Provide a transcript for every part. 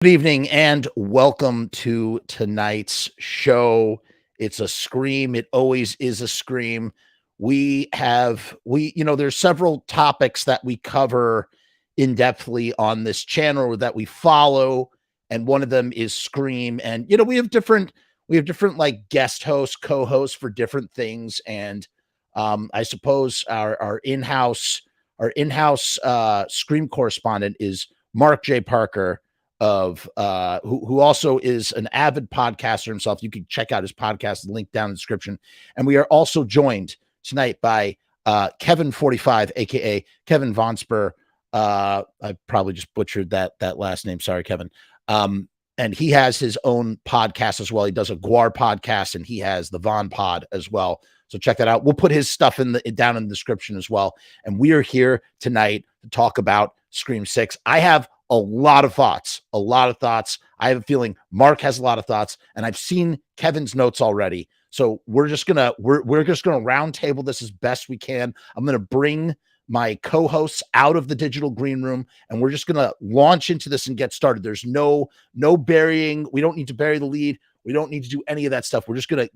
Good evening and welcome to tonight's show. It's a scream. It always is a scream. There's several topics that we cover in depthly on this channel that we follow, and one of them is Scream. And we have different like guest hosts, co-hosts for different things. And I suppose our in-house Scream correspondent is Mark J. Parker of who also is an avid podcaster himself. You can check out his podcast, link down in the description. And we are also joined tonight by Kevin 45, aka Kevin Vonsper. I probably just butchered that last name. Sorry, Kevin. And he has his own podcast as well. He does a Guar podcast, and he has the Von Pod as well. So check that out. We'll put his stuff down in the description as well. And we are here tonight to talk about Scream 6. I have a lot of thoughts. I have a feeling Mark has a lot of thoughts, and I've seen Kevin's notes already. So we're just gonna round table this as best we can. I'm gonna bring my co-hosts out of the digital green room, and we're just gonna launch into this and get started. There's no burying. We don't need to bury the lead. We don't need to do any of that stuff. We're just gonna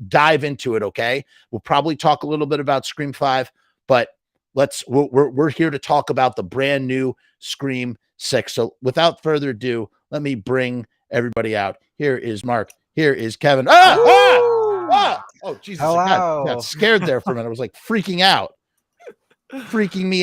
dive into it. Okay. We'll probably talk a little bit about Scream 5, but we're here to talk about the brand new Scream 6. So without further ado, let me bring everybody out. Here is Mark. Here is Kevin. Oh, Jesus. I got scared there for a minute. I was like freaking me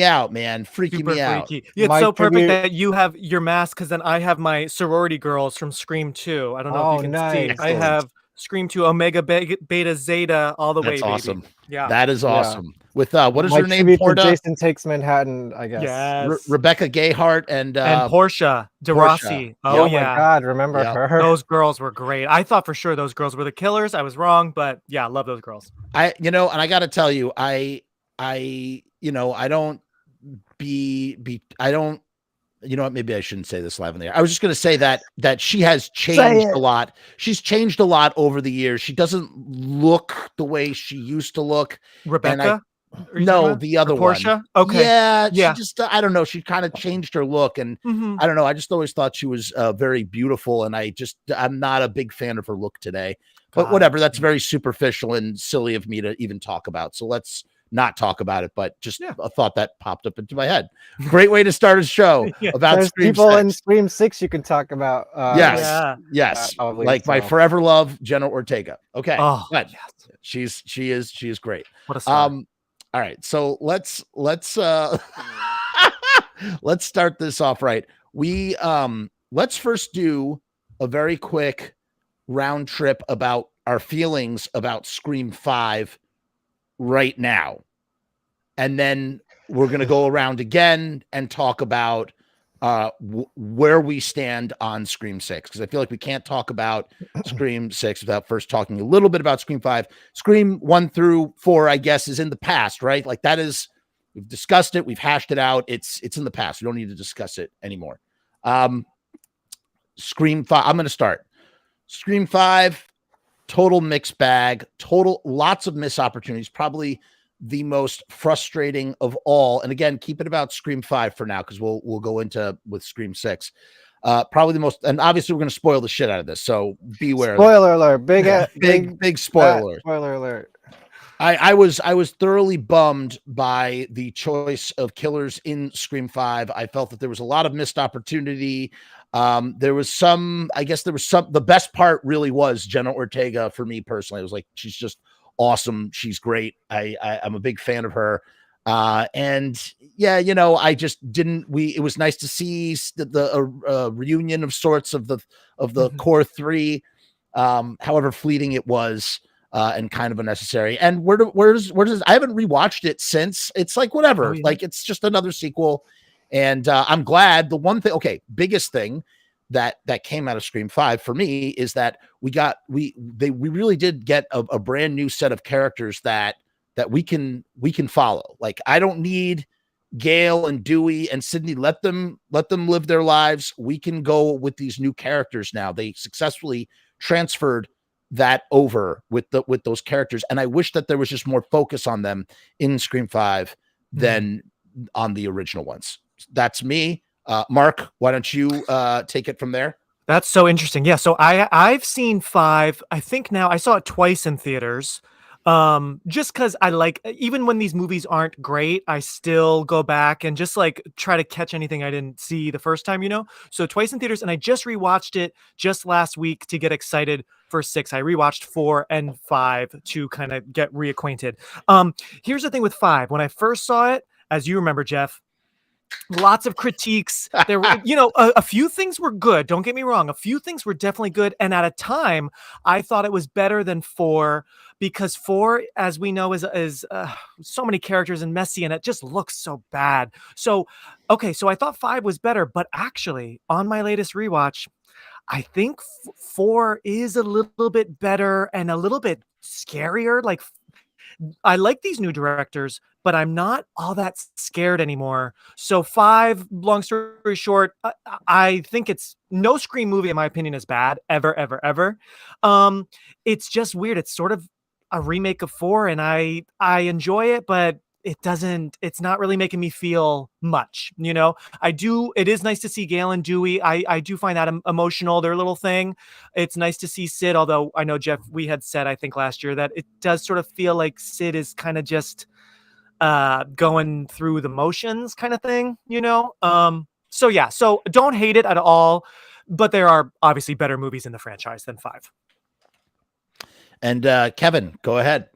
out, man. Freaking me out. It's so perfect that you have your mask, because then I have my sorority girls from Scream 2. I don't know if you can see. Excellent. I have Scream 2, Omega, Beta, Zeta, all the way, baby. That's awesome. Yeah. That is awesome. Yeah. With what is her name? Porta? Jason Takes Manhattan, I guess. Yes. Rebecca Gayheart and Portia de Rossi. Oh yeah. My God, remember her? Those girls were great. I thought for sure those girls were the killers. I was wrong, but yeah, I love those girls. And I got to tell you, I don't, maybe I shouldn't say this live in the air. I was just going to say that she has changed a lot. She's changed a lot over the years. She doesn't look the way she used to look. Rebecca? No, the other Portia? one. Okay. Yeah. She just, I don't know. She kind of changed her look, and I don't know. I just always thought she was very beautiful, and I'm not a big fan of her look today. But whatever. That's very superficial and silly of me to even talk about. So let's not talk about it, but just a thought that popped up into my head. Great way to start a show about There's Scream people 6. in Scream 6 you can talk about. Yes. Like my forever love, Jenna Ortega. Okay. Oh, yes. She is great. What a star. All right. So let's let's start this off right. Let's first do a very quick round trip about our feelings about Scream 5 right now, and then we're going to go around again and talk about where we stand on Scream 6, because I feel like we can't talk about Scream 6 without first talking a little bit about Scream 5. Scream 1 through 4, I guess, is in the past, right? Like that is, we've discussed it, we've hashed it out. It's in the past. We don't need to discuss it anymore. Scream 5, I'm going to start. Scream 5, total mixed bag, lots of missed opportunities, probably the most frustrating of all. And again, keep it about Scream 5 for now, because we'll go into with Scream 6. Probably the most, and obviously we're going to spoil the shit out of this, so beware. Spoiler alert! Big spoiler alert. Spoiler alert. I was thoroughly bummed by the choice of killers in Scream 5. I felt that there was a lot of missed opportunity. The best part really was Jenna Ortega for me personally. I was like, she's just awesome. She's great. I'm a big fan of her. And yeah, I just didn't, it was nice to see the reunion of sorts of the core three, however fleeting it was, and kind of unnecessary. And where does I haven't rewatched it since. It's like, whatever, like it's just another sequel. And I'm glad. The one thing, biggest thing that came out of Scream 5 for me is that we really did get a brand new set of characters that we can follow. Like, I don't need Gale and Dewey and Sydney. Let them live their lives. We can go with these new characters now. They successfully transferred that over with those characters, and I wish that there was just more focus on them in Scream 5 than on the original ones. That's me. Mark, why don't you take it from there? That's so interesting. Yeah, so I've seen 5. I think now I saw it twice in theaters. Just because I like, even when these movies aren't great, I still go back and just like try to catch anything I didn't see the first time, So twice in theaters, and I just rewatched it just last week to get excited for 6. I rewatched 4 and 5 to kind of get reacquainted. Here's the thing with 5. When I first saw it, as you remember, Jeff, lots of critiques. There were, a few things were good. Don't get me wrong. A few things were definitely good. And at a time, I thought it was better than 4 because 4, as we know, is so many characters and messy, and it just looks so bad. So, okay, so I thought 5 was better, but actually, on my latest rewatch, I think 4 is a little bit better and a little bit scarier. Like, I like these new directors, but I'm not all that scared anymore. So 5, long story short, I think it's no Scream movie, in my opinion, is bad ever, ever, ever. It's just weird. It's sort of a remake of 4, and I enjoy it, but it's not really making me feel much, it is nice to see Gale and Dewey. I do find that emotional, their little thing. It's nice to see Sid, although I know, Jeff, we had said, I think last year, that it does sort of feel like Sid is kind of just going through the motions kind of thing, So yeah, so don't hate it at all, but there are obviously better movies in the franchise than 5. And Kevin, go ahead.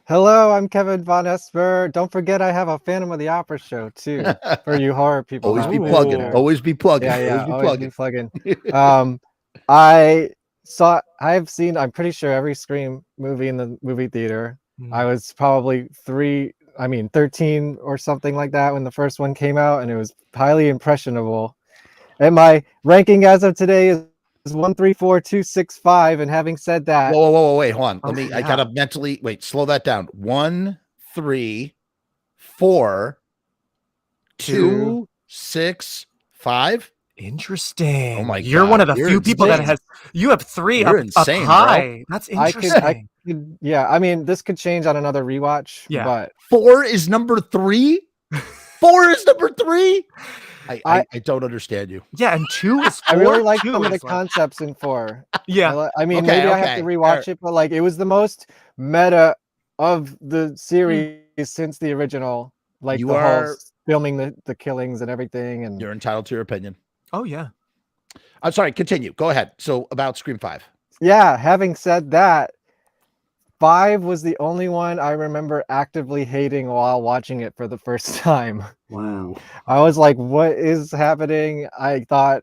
Hello, I'm Kevin Von Esper. Don't forget, I have a Phantom of the Opera show too for you horror people. Always be plugging. Always be plugging. Yeah, always be plugging. I've seen, I'm pretty sure, every Scream movie in the movie theater. I was probably 13 or something like that when the first one came out, and it was highly impressionable. And my ranking as of today is 1, 3, 4, 2, 6, 5. And having said that, whoa, wait, hold on. I gotta mentally slow that down. 1, 3, 4, 2, 6, 5. Interesting. Oh my You're God, one of the you're few people insane. that has. You have 3 You're up insane, high. bro. That's interesting. yeah, I mean, this could change on another rewatch. Yeah. But 4 is number 3. 4 is number 3. I don't understand you. Yeah, and 2 is 4. I really like 2 some of the is like- concepts in 4. Yeah. I mean, Okay, maybe I have to rewatch it, but like, it was the most meta of the series since the original. Like, You the are- whole filming the killings and everything. And You're entitled to your opinion. Oh yeah. I'm sorry, continue. Go ahead. So about Scream 5. yeah, having said that, 5 was the only one I remember actively hating while watching it for the first time. Wow. I was like, what is happening? I thought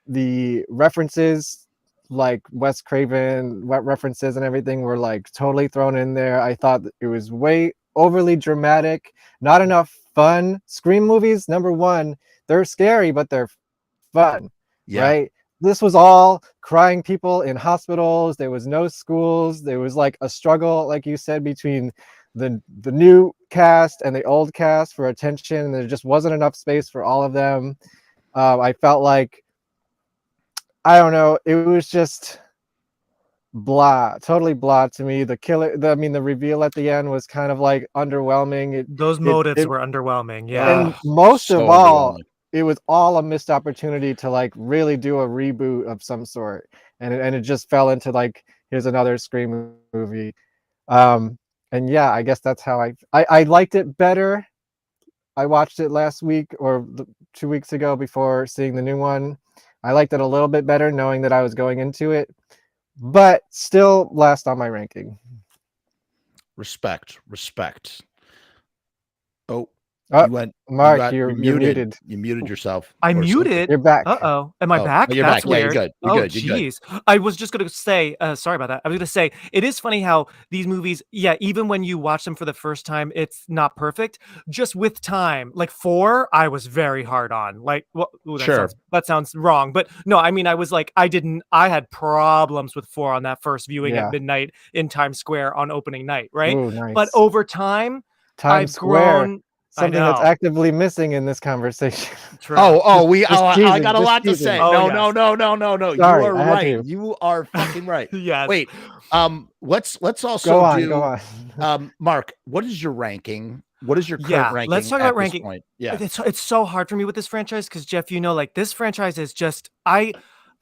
the references, like Wes Craven references and everything, were like totally thrown in there. I thought it was way overly dramatic, not enough fun. Scream movies, number one, they're scary, but they're fun, right? This was all crying people in hospitals. There was no schools. There was like a struggle, like you said, between the new cast and the old cast for attention. There just wasn't enough space for all of them. I felt like, I don't know, it was just blah, totally blah to me. The reveal at the end was kind of like underwhelming. Those motives were underwhelming. And Yeah. most of all, it was all a missed opportunity to like really do a reboot of some sort, and it just fell into like, here's another Scream movie. And yeah, I guess that's how I liked it better. I watched it last week or 2 weeks ago before seeing the new one. I liked it a little bit better knowing that I was going into it, but still last on my ranking. Respect. Oh. Oh, You went, Mark, you're muted. You muted yourself. I muted. You're back. Uh-oh. Am I back? You're That's back. Yeah, weird. you're good. You're good. You're Geez. I was just going to say, sorry about that. I was going to say, it is funny how these movies, even when you watch them for the first time, it's not perfect. Just with time, like 4, I was very hard on. Like, well, that sounds wrong. But no, I mean, I was like, I had problems with 4 on that first viewing at midnight in Times Square on opening night, right? Ooh, nice. But over time, Times Square. Something that's actively missing in this conversation. True. I got a lot to say. No. Sorry, you are right. You are fucking right. Yes. Wait. Let's also go on. Mark, what is your ranking? What is your current ranking? Let's talk about ranking. Point? Yeah. It's so hard for me with this franchise because, Jeff, like, this franchise is just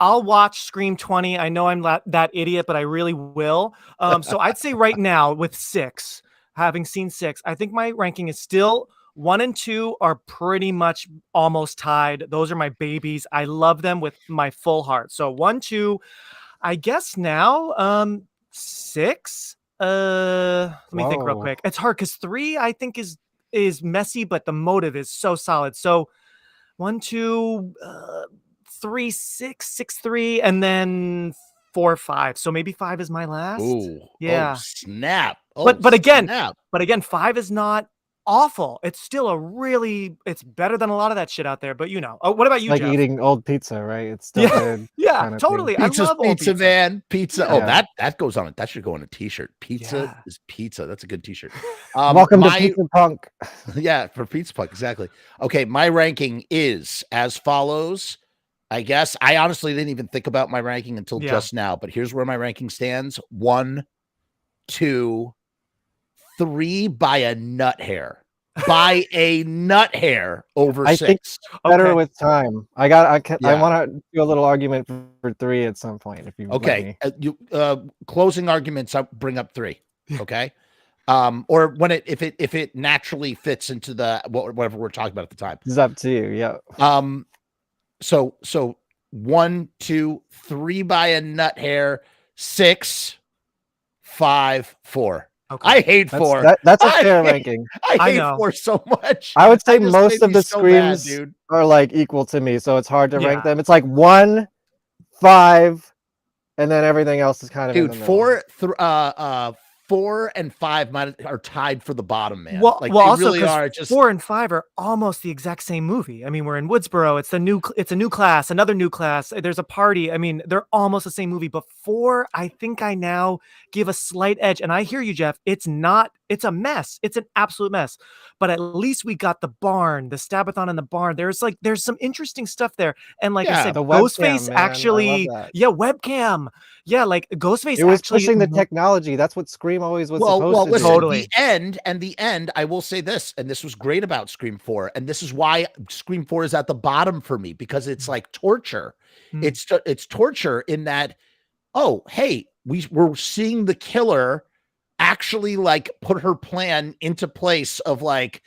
I'll watch Scream 20. I know I'm that idiot, but I really will. So I'd say right now with 6, having seen 6, I think my ranking is still 1 and 2 are pretty much almost tied. Those are my babies. I love them with my full heart. So 1, 2, I guess now 6. Let me think real Whoa. quick. It's hard because 3 I think is messy, but the motive is so solid. So 1, 2, 3, 6, 6, 3, and then 4, 5. So maybe 5 is my last. Oh Yeah. snap! But again, snap. 5 is not awful. It's still it's better than a lot of that shit out there. But what about you, Like Jeff? eating old pizza, right? It's still good. Yeah, kind of totally. thing. I Pizza's love old pizza, pizza. man. Pizza. Yeah. Oh, that goes on it. That should go on a t-shirt. Pizza is pizza. That's a good t-shirt. Welcome to Pizza Punk. Yeah, for Pizza Punk, exactly. Okay, my ranking is as follows. I guess I honestly didn't even think about my ranking until just now, but here's where my ranking stands: 1, 2, 3 by a nut hair. By a nut hair over 6. I think better with time. I want to do a little argument for 3 at some point if you let me. Closing arguments. I'll bring up 3. Okay. Or when if it naturally fits into the whatever we're talking about at the time. It's up to you. Yeah. So 1, 2, 3 by a nut hair, 6, 5, 4. Okay. I hate 4. That's a fair ranking. I hate 4 so much. I would say most of the screams are like equal to me, so it's hard to rank them. It's like 1, 5, and then everything else is kind of in the middle. 4 and 5 are tied for the bottom, man. Well, they also really are. Just 4 and 5 are almost the exact same movie. I mean, we're in Woodsboro. It's a new class, another new class. There's a party. I mean, they're almost the same movie. But 4, I think I now give a slight edge. And I hear you, Jeff. It's a mess. It's an absolute mess. But at least we got the barn, the Stabathon in the barn. There's some interesting stuff there. And like I said, the Ghostface webcam, actually, webcam. Yeah, like Ghostface. It was pushing the technology. That's what Scream always was supposed to do. Listen, totally. The end, I will say this, and this was great about Scream 4, and this is why Scream 4 is at the bottom for me, because it's like torture. It's torture in that, oh, hey, we're seeing the killer actually like put her plan into place of like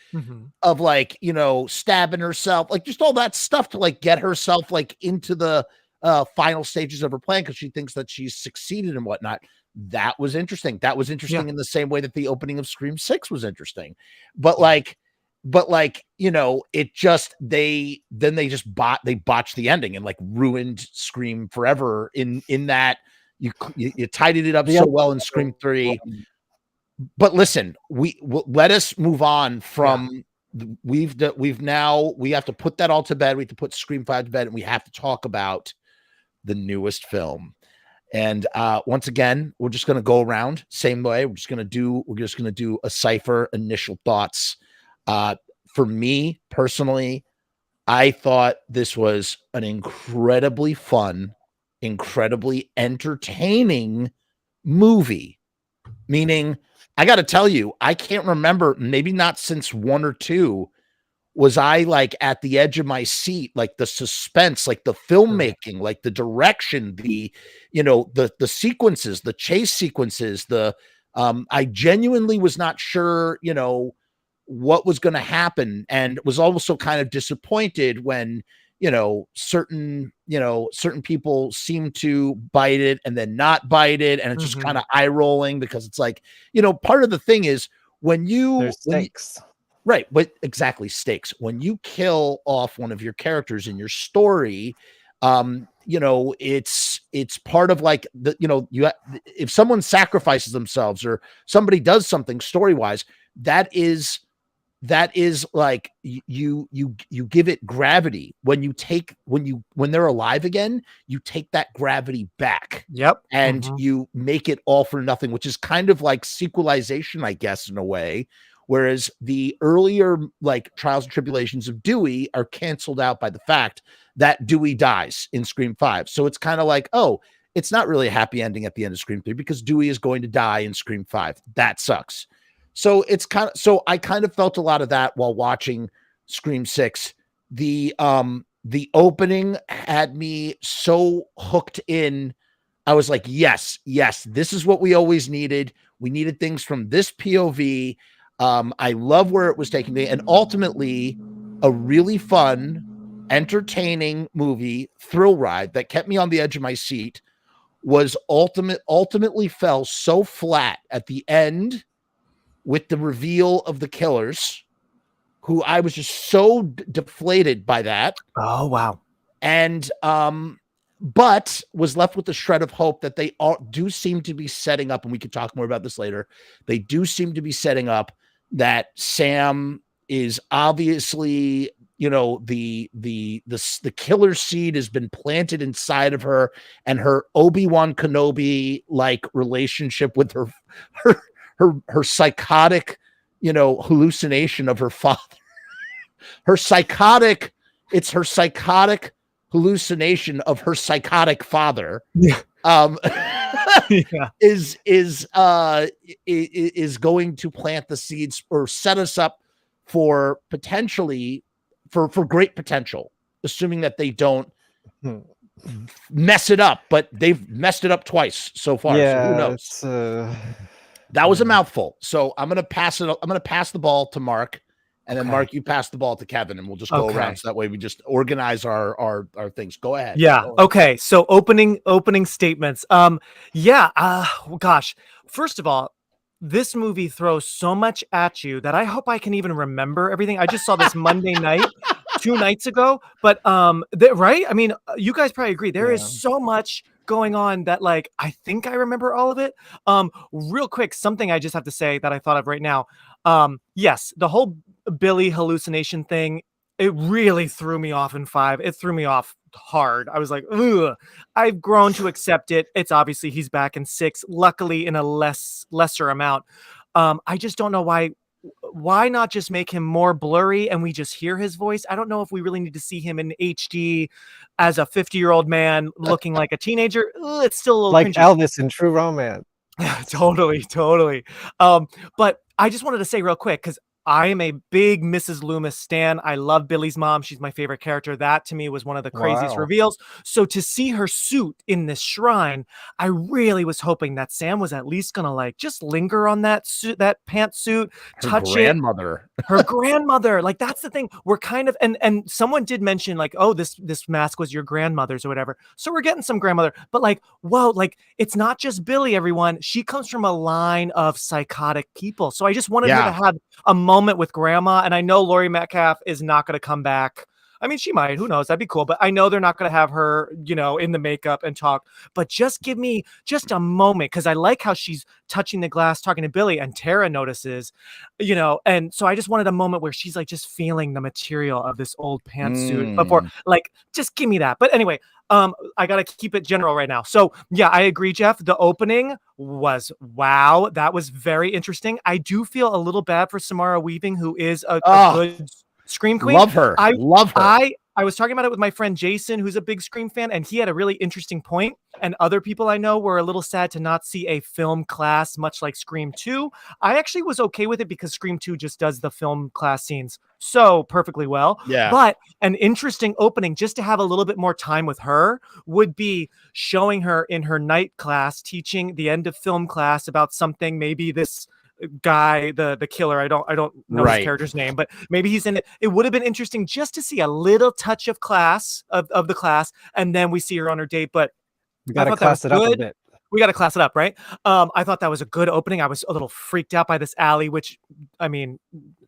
stabbing herself, like just all that stuff to like get herself like into the final stages of her plan because she thinks that she's succeeded and whatnot. That was interesting. That was interesting in the same way that the opening of Scream 6 was interesting. But it just they botched the ending and like ruined Scream forever in that you tidied it up so well in Scream 3. But listen, let us move on from we have to put that all to bed. We have to put Scream 5 to bed, and we have to talk about the newest film. And once again, we're just going to go around same way. We're just going to do a cipher initial thoughts. For me personally, I thought this was an incredibly fun, incredibly entertaining movie. Meaning, I got to tell you, I can't remember, maybe not since 1 or 2, was I like at the edge of my seat, like the suspense, like the filmmaking, like the direction, the sequences, the chase sequences, I genuinely was not sure, what was going to happen, and was also kind of disappointed when, certain people seem to bite it and then not bite it. And it's just kind of eye rolling because it's like, part of the thing is there's stakes. Right. But exactly. Stakes. When you kill off one of your characters in your story, it's part of like if someone sacrifices themselves or somebody does something story-wise, that is like you give it gravity. When they're alive again, you take that gravity back. Yep. And you make it all for nothing, which is kind of like sequelization, I guess, in a way. Whereas the earlier like trials and tribulations of Dewey are canceled out by the fact that Dewey dies in Scream 5. So it's kind of like, oh, it's not really a happy ending at the end of Scream 3 because Dewey is going to die in Scream 5. That sucks. So I kind of felt a lot of that while watching Scream 6. The The opening had me so hooked in. I was like, yes, this is what we always needed. We needed things from this POV. I love where it was taking me, and ultimately a really fun, entertaining movie, thrill ride that kept me on the edge of my seat was ultimately fell so flat at the end with the reveal of the killers, who I was just so deflated by that. Oh, wow. And but was left with the shred of hope that they do seem to be setting up, and we could talk more about this later. They do seem to be setting up that Sam is obviously, you know, the killer seed has been planted inside of her, and her Obi-Wan Kenobi like relationship with her psychotic, you know, hallucination of her father. It's her psychotic hallucination of her psychotic father. Yeah. Is going to plant the seeds or set us up for potentially for great potential, assuming that they don't mess it up, but they've messed it up twice so far. Yeah, so who knows? That was a mouthful. So I'm gonna pass the ball to Mark. And then, Mark, you pass the ball to Kevin, and we'll just go around. So that way we just organize our things. Go ahead. Yeah. Go ahead. Okay. So opening statements. Gosh. First of all, this movie throws so much at you that I hope I can even remember everything. I just saw this Monday night, 2 nights ago. But right? I mean, you guys probably agree. There is so much going on that, like, I think I remember all of it. Real quick, something I just have to say that I thought of right now. Yes, the whole Billy hallucination thing, it really threw me off in 5. It threw me off hard. I was like, ugh. I've grown to accept it. It's obviously he's back in 6, luckily in a lesser amount. I just don't know why not just make him more blurry and we just hear his voice. I don't know if we really need to see him in HD as a 50-year-old man looking like a teenager. It's still a little like cringy. Elvis in True Romance. Totally. But I just wanted to say real quick, because I am a big Mrs. Loomis stan. I love Billy's mom. She's my favorite character. That to me was one of the craziest reveals. So to see her suit in this shrine, I really was hoping that Sam was at least gonna like just linger on that suit, that pantsuit, touch grandmother. Her grandmother. Like, that's the thing. We're kind of and someone did mention like, oh, this mask was your grandmother's or whatever. So we're getting some grandmother, but like, whoa, like it's not just Billy, everyone. She comes from a line of psychotic people. So I just wanted her to have a moment with grandma. And I know Laurie Metcalf is not going to come back. I mean, she might, who knows? That'd be cool. But I know they're not going to have her, you know, in the makeup and talk, but just give me just a moment. Cause I like how she's touching the glass, talking to Billy, and Tara notices, you know, and so I just wanted a moment where she's like just feeling the material of this old pantsuit before, like, just give me that. But anyway, I got to keep it general right now. So yeah, I agree, Jeff. The opening was wow. That was very interesting. I do feel a little bad for Samara Weaving, who is a good Scream queen. Love her. Love her. I was talking about it with my friend Jason, who's a big Scream fan, and he had a really interesting point. And other people I know were a little sad to not see a film class, much like Scream 2. I actually was okay with it because Scream 2 just does the film class scenes so perfectly well. Yeah. But an interesting opening just to have a little bit more time with her would be showing her in her night class, teaching the end of film class about something, maybe this guy, the killer, I don't know his character's name, but maybe he's in it. It would have been interesting just to see a little touch of class of the class, and then we see her on her date. But we gotta class it up a bit. We got to class it up, right? I thought that was a good opening. I was a little freaked out by this alley, which, I mean,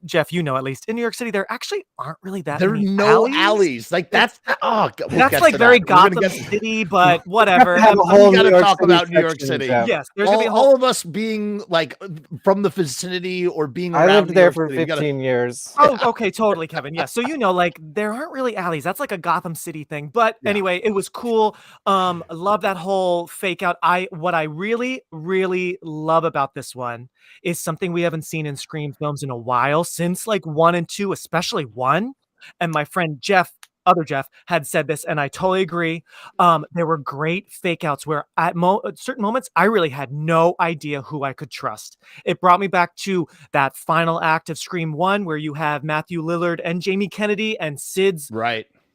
Jeff, you know, at least in New York City, there actually aren't really that many alleys. Like that's that's like very Gotham City, but whatever. We got to talk about New York City. Yes, there's gonna be all of us being like from the vicinity or being around. I lived there for 15 years. Oh, okay, totally, Kevin. Yeah, so you know, like there aren't really alleys. That's like a Gotham City thing. But anyway, it was cool. Love that whole fake out. What I really, really love about this one is something we haven't seen in Scream films in a while, since like 1 and 2, especially 1. And my friend Jeff, other Jeff, had said this, and I totally agree. There were great fake outs where at certain moments, I really had no idea who I could trust. It brought me back to that final act of Scream 1, where you have Matthew Lillard and Jamie Kennedy and Sid's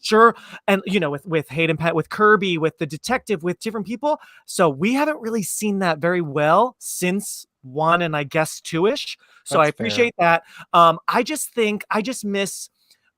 Sure. And with Hayden, Pat, with Kirby, with the detective, with different people. So we haven't really seen that very well since 1 and I guess 2-ish. So I That's fair. appreciate that. I just miss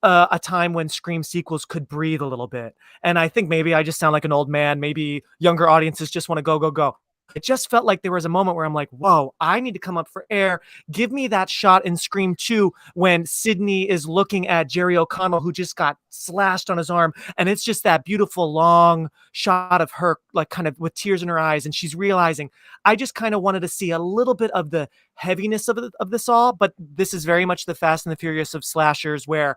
a time when Scream sequels could breathe a little bit. And I think maybe I just sound like an old man. Maybe younger audiences just want to go, go, go. It just felt like there was a moment where I'm like, whoa, I need to come up for air. Give me that shot in Scream 2 when Sydney is looking at Jerry O'Connell, who just got slashed on his arm. And it's just that beautiful long shot of her, like kind of with tears in her eyes. And she's realizing, I just kind of wanted to see a little bit of the heaviness of this all. But this is very much the Fast and the Furious of slashers, where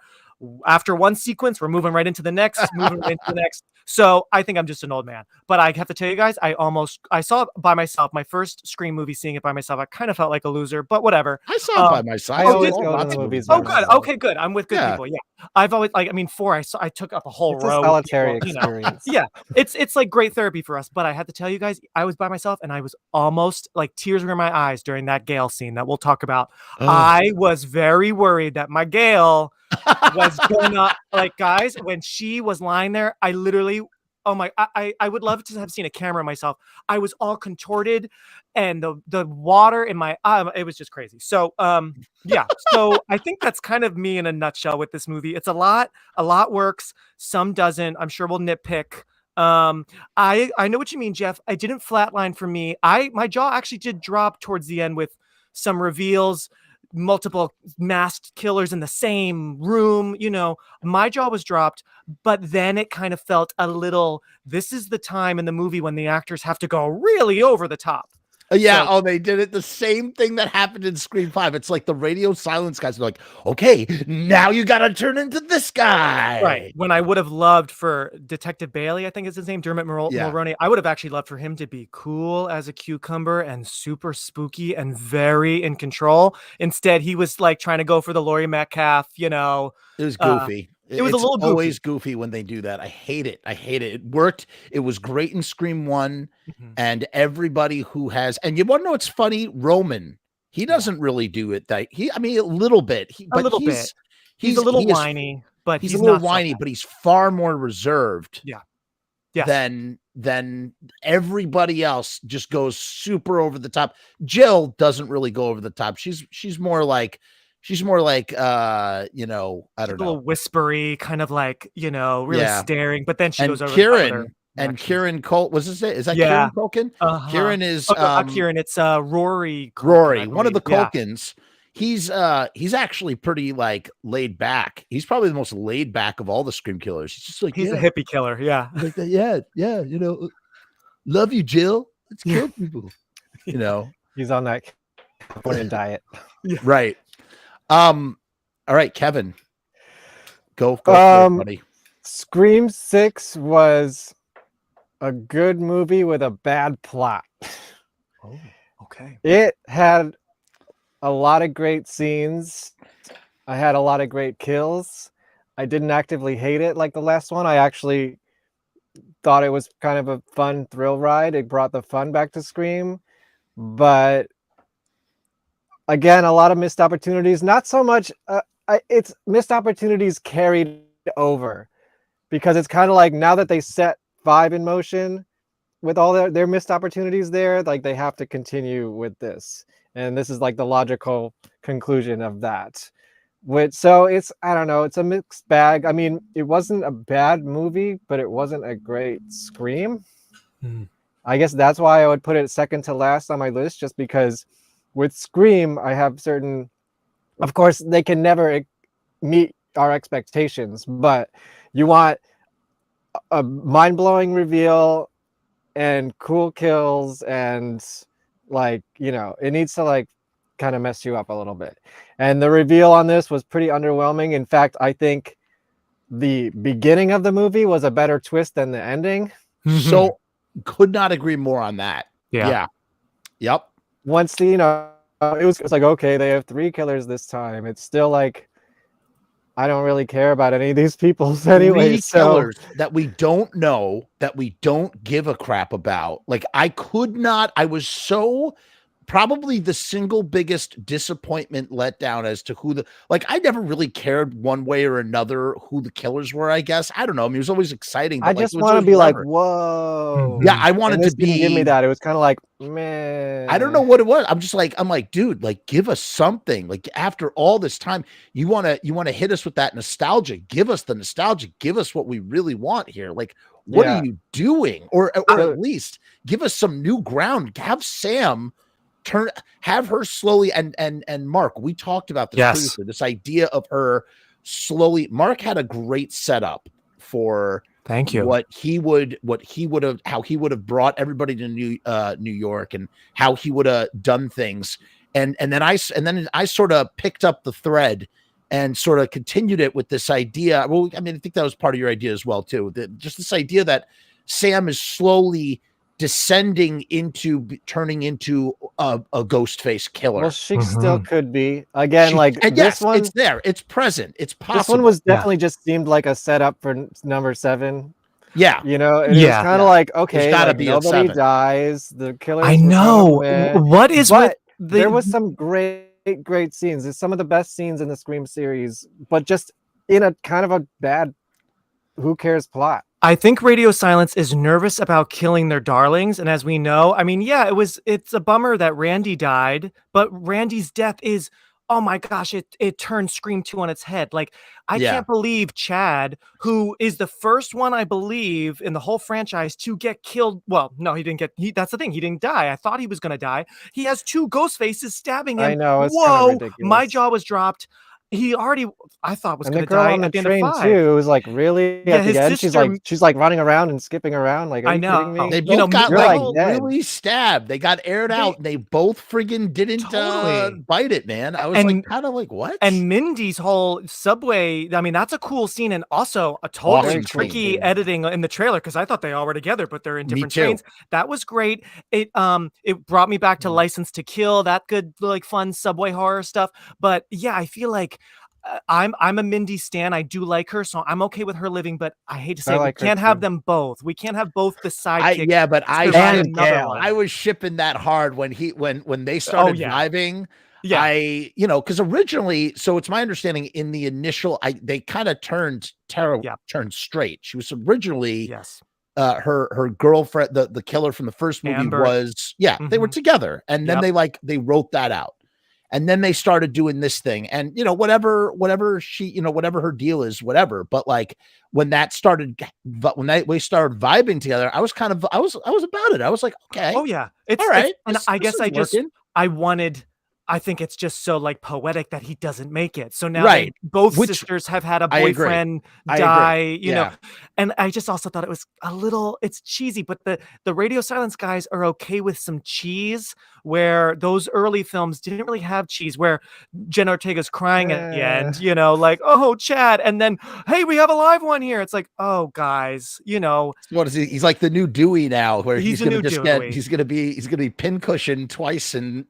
after one sequence, we're moving right into the next, moving right into the next. So I think I'm just an old man. But I have to tell you guys, I saw it by myself. My first Scream movie, seeing it by myself, I kind of felt like a loser, but whatever. I saw it by myself. I always go to the movies by Oh, good. myself. Okay, good. I'm with good people. Yeah. I've always, like, I mean, 4, I took up a whole It's row. a solitary of people, experience. Yeah. It's like great therapy for us. But I have to tell you guys, I was by myself and I was almost like tears were in my eyes during that Gale scene that we'll talk about. Oh. I was very worried that my Gale was gonna, like, guys, when she was lying there, I literally, I would love to have seen a camera of myself. I was all contorted and the water in my eye, it was just crazy. So yeah, so I think that's kind of me in a nutshell with this movie. It's a lot works, some doesn't. I'm sure we'll nitpick. I know what you mean, Jeff. I didn't flatline for me. My jaw actually did drop towards the end with some reveals, multiple masked killers in the same room. My jaw was dropped, but then it kind of felt a little, this is the time in the movie when the actors have to go really over the top. Yeah. So, They did it. The same thing that happened in Scream 5. It's like the radio silence guys are like, okay, now you got to turn into this guy. right. When I would have loved for Detective Bailey, I think is his name, Dermot Mulroney, I would have actually loved for him to be cool as a cucumber and super spooky and very in control. Instead, he was like trying to go for the Laurie Metcalf, It was goofy. It was a little goofy. Always goofy when they do that. I hate it. It worked. It was great in Scream 1. And everybody who has, and you want to know what's funny? Roman, he doesn't really do it. A little bit. He's a little whiny, but he's a little whiny, but he's far more reserved. Yeah. Yes. Than everybody else. Just goes super over the top. Jill doesn't really go over the top. She's more like I don't know, a little whispery, kind of like, really staring, but then she goes over Kieran. And Kieran Colt, was this it? Is that Kieran Culkin? Kieran is not Kieran, it's Rory Culkin, Rory, one of the Culkins. He's actually pretty like laid back. He's probably the most laid back of all the Scream killers. He's just like, he's a hippie killer. Yeah. Like that, yeah, love you, Jill. Let's kill people. He's on that Californian diet. Yeah. Right. All right, Kevin. Go for it, buddy. Scream 6 was a good movie with a bad plot. Oh, okay. It had a lot of great scenes. I had a lot of great kills. I didn't actively hate it like the last one. I actually thought it was kind of a fun thrill ride. It brought the fun back to Scream. But again, a lot of missed opportunities. Not so much. It's missed opportunities carried over, because it's kind of like now that they set 5 in motion with all their missed opportunities there, like they have to continue with this. And this is like the logical conclusion of that. So it's, I don't know, it's a mixed bag. I mean, it wasn't a bad movie, but it wasn't a great Scream. I guess that's why I would put it second to last on my list, just because with Scream, I have certain, of course, they can never meet our expectations, but you want a mind-blowing reveal and cool kills, and like, it needs to like kind of mess you up a little bit. And the reveal on this was pretty underwhelming. In fact, I think the beginning of the movie was a better twist than the ending. So could not agree more on that. Yeah. Yep. Once it was like, okay, they have 3 killers this time. It's still like, I don't really care about any of these people anyway. 3 killers that we don't know, that we don't give a crap about. Like I was so probably the single biggest disappointment letdown as to who I never really cared one way or another who the killers were, I guess. I don't know. I mean, it was always exciting. But I like, just it was want to always be like, whatever. whoa. Yeah, I And wanted this to didn't give me be. that. It was kind of like, man. I don't know what it was. I'm like, dude, like, give us something. Like, after all this time, you wanna hit us with that nostalgia. Give us the nostalgia. Give us what we really want here. Like, what are you doing? Or at least give us some new ground. Have Sam have her slowly and Mark, we talked about this previously, this idea of her slowly. Mark had a great setup for Thank you. how he would have brought everybody to New York, and how he would have done things. And then I sort of picked up the thread and sort of continued it with this idea. Well, I mean, I think that was part of your idea as well, too. Just this idea that Sam is slowly descending into turning into a Ghostface killer. Well, she still could be. Again, this one, it's there. It's present. It's possible. This one was definitely just seemed like a setup for number 7. Yeah. You know, and it was kind of like, okay, gotta be nobody dies. The killers. I know. What is with there was some great scenes. It's some of the best scenes in the Scream series, but just in a kind of a bad who cares plot. I think Radio Silence is nervous about killing their darlings. And as we know, I mean, yeah, it's a bummer that Randy died, but Randy's death is, oh my gosh, it turned Scream 2 on its head. Like, I can't believe Chad, who is the first one, I believe, in the whole franchise to get killed. Well, no, he didn't that's the thing. He didn't die. I thought he was going to die. He has 2 ghost faces stabbing him. I know. It's Whoa, kind of ridiculous. my jaw was dropped. He already, I thought, was going to die on the at the end train of 5. too. It was like, really? Yeah, at the end, she's like running around and skipping around. Like, are you kidding me? They both got really stabbed. They got aired out. And they both friggin' didn't bite it, man. I was kind of like, what? And Mindy's whole subway. I mean, that's a cool scene, and also a totally tricky editing in the trailer, because I thought they all were together, but they're in different trains. That was great. It brought me back to License to Kill. That good, like, fun subway horror stuff. But yeah, I feel like I'm a Mindy stan. I do like her, so I'm okay with her living. But I hate to say, we can't have them both. We can't have both the sidekicks. But I was shipping that hard when they started driving. Yeah, because originally, so it's my understanding in the initial, they kind of turned straight. She was originally her girlfriend, the killer from the first movie, Amber. Was they were together, and then they wrote that out. And then they started doing this thing, and whatever she, whatever her deal is, whatever. But like when we started vibing together, I was about it. I was like, okay, oh yeah, it's all right. And I guess I think it's just so like poetic that he doesn't make it. So now both sisters have had a boyfriend die, you know, and I just also thought it was it's cheesy, but the Radio Silence guys are okay with some cheese, where those early films didn't really have cheese, where Jenna Ortega's crying at the end, like, oh, Chad. And then, hey, we have a live one here. It's like, oh, guys, What is he? He's like the new Dewey now, where he's going to be pincushion twice. And,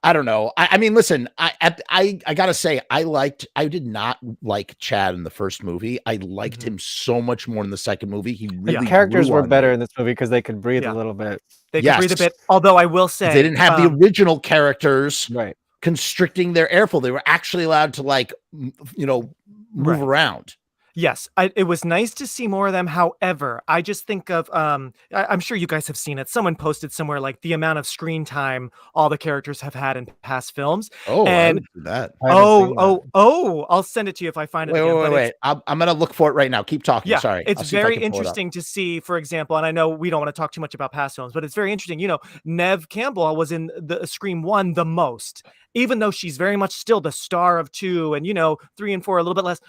I don't know. I mean, listen, I gotta say, I did not like Chad in the first movie. I liked him so much more in the second movie. He really the characters were better in this movie because they could breathe a little bit. They could breathe a bit. Although I will say, they didn't have the original characters constricting their airflow. They were actually allowed to move around. Yes, it was nice to see more of them. However, I just think of, I'm sure you guys have seen it. Someone posted somewhere like the amount of screen time all the characters have had in past films. Oh, and I didn't do that. I'll send it to you if I find it. Wait. I'm going to look for it right now. Keep talking. Yeah, Sorry. It's very interesting to see, for example, and I know we don't want to talk too much about past films, but it's very interesting. Neve Campbell was in the Scream 1 the most, even though she's very much still the star of 2, and 3 and 4 a little bit less,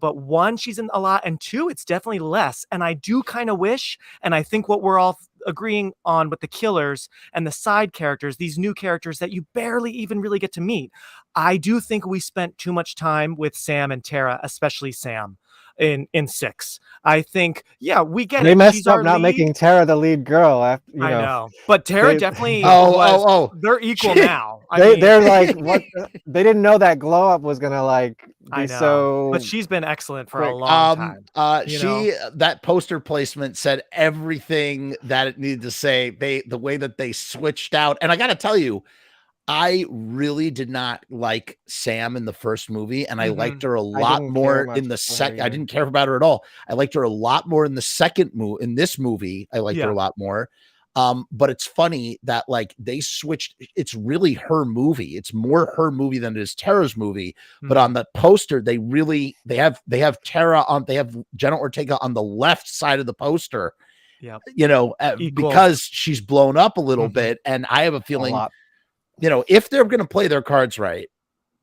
but 1 she's in a lot, and 2 it's definitely less. And I do kind of wish, and I think what we're all agreeing on with the killers and the side characters, these new characters that you barely even really get to meet, I do think we spent too much time with Sam and Tara, especially Sam. in 6. I think, yeah, we get They it. messed She's up our not lead. making Tara the lead girl. After, I know, but Tara they- definitely Oh. they're equal She- now. I mean, they're like, what? They didn't know that glow up was gonna like I be know, so. but she's been excellent for a quick. long time. You know? That poster placement said everything that it needed to say. The way that they switched out, and I got to tell you, I really did not like Sam in the first movie, and I liked her a lot didn't care more much in the for her second. I either. didn't care about her at all. I liked her a lot more in the second movie. In this movie, I liked her Yeah. a lot more. But it's funny that like they switched. It's really her movie. It's more her movie than it is Tara's movie. But on the poster, they have Tara on. They have Jenna Ortega on the left side of the poster. Yeah, You know, Equal. because she's blown up a little Mhm. bit, and I have a A feeling, lot. you know, if they're going to play their cards right,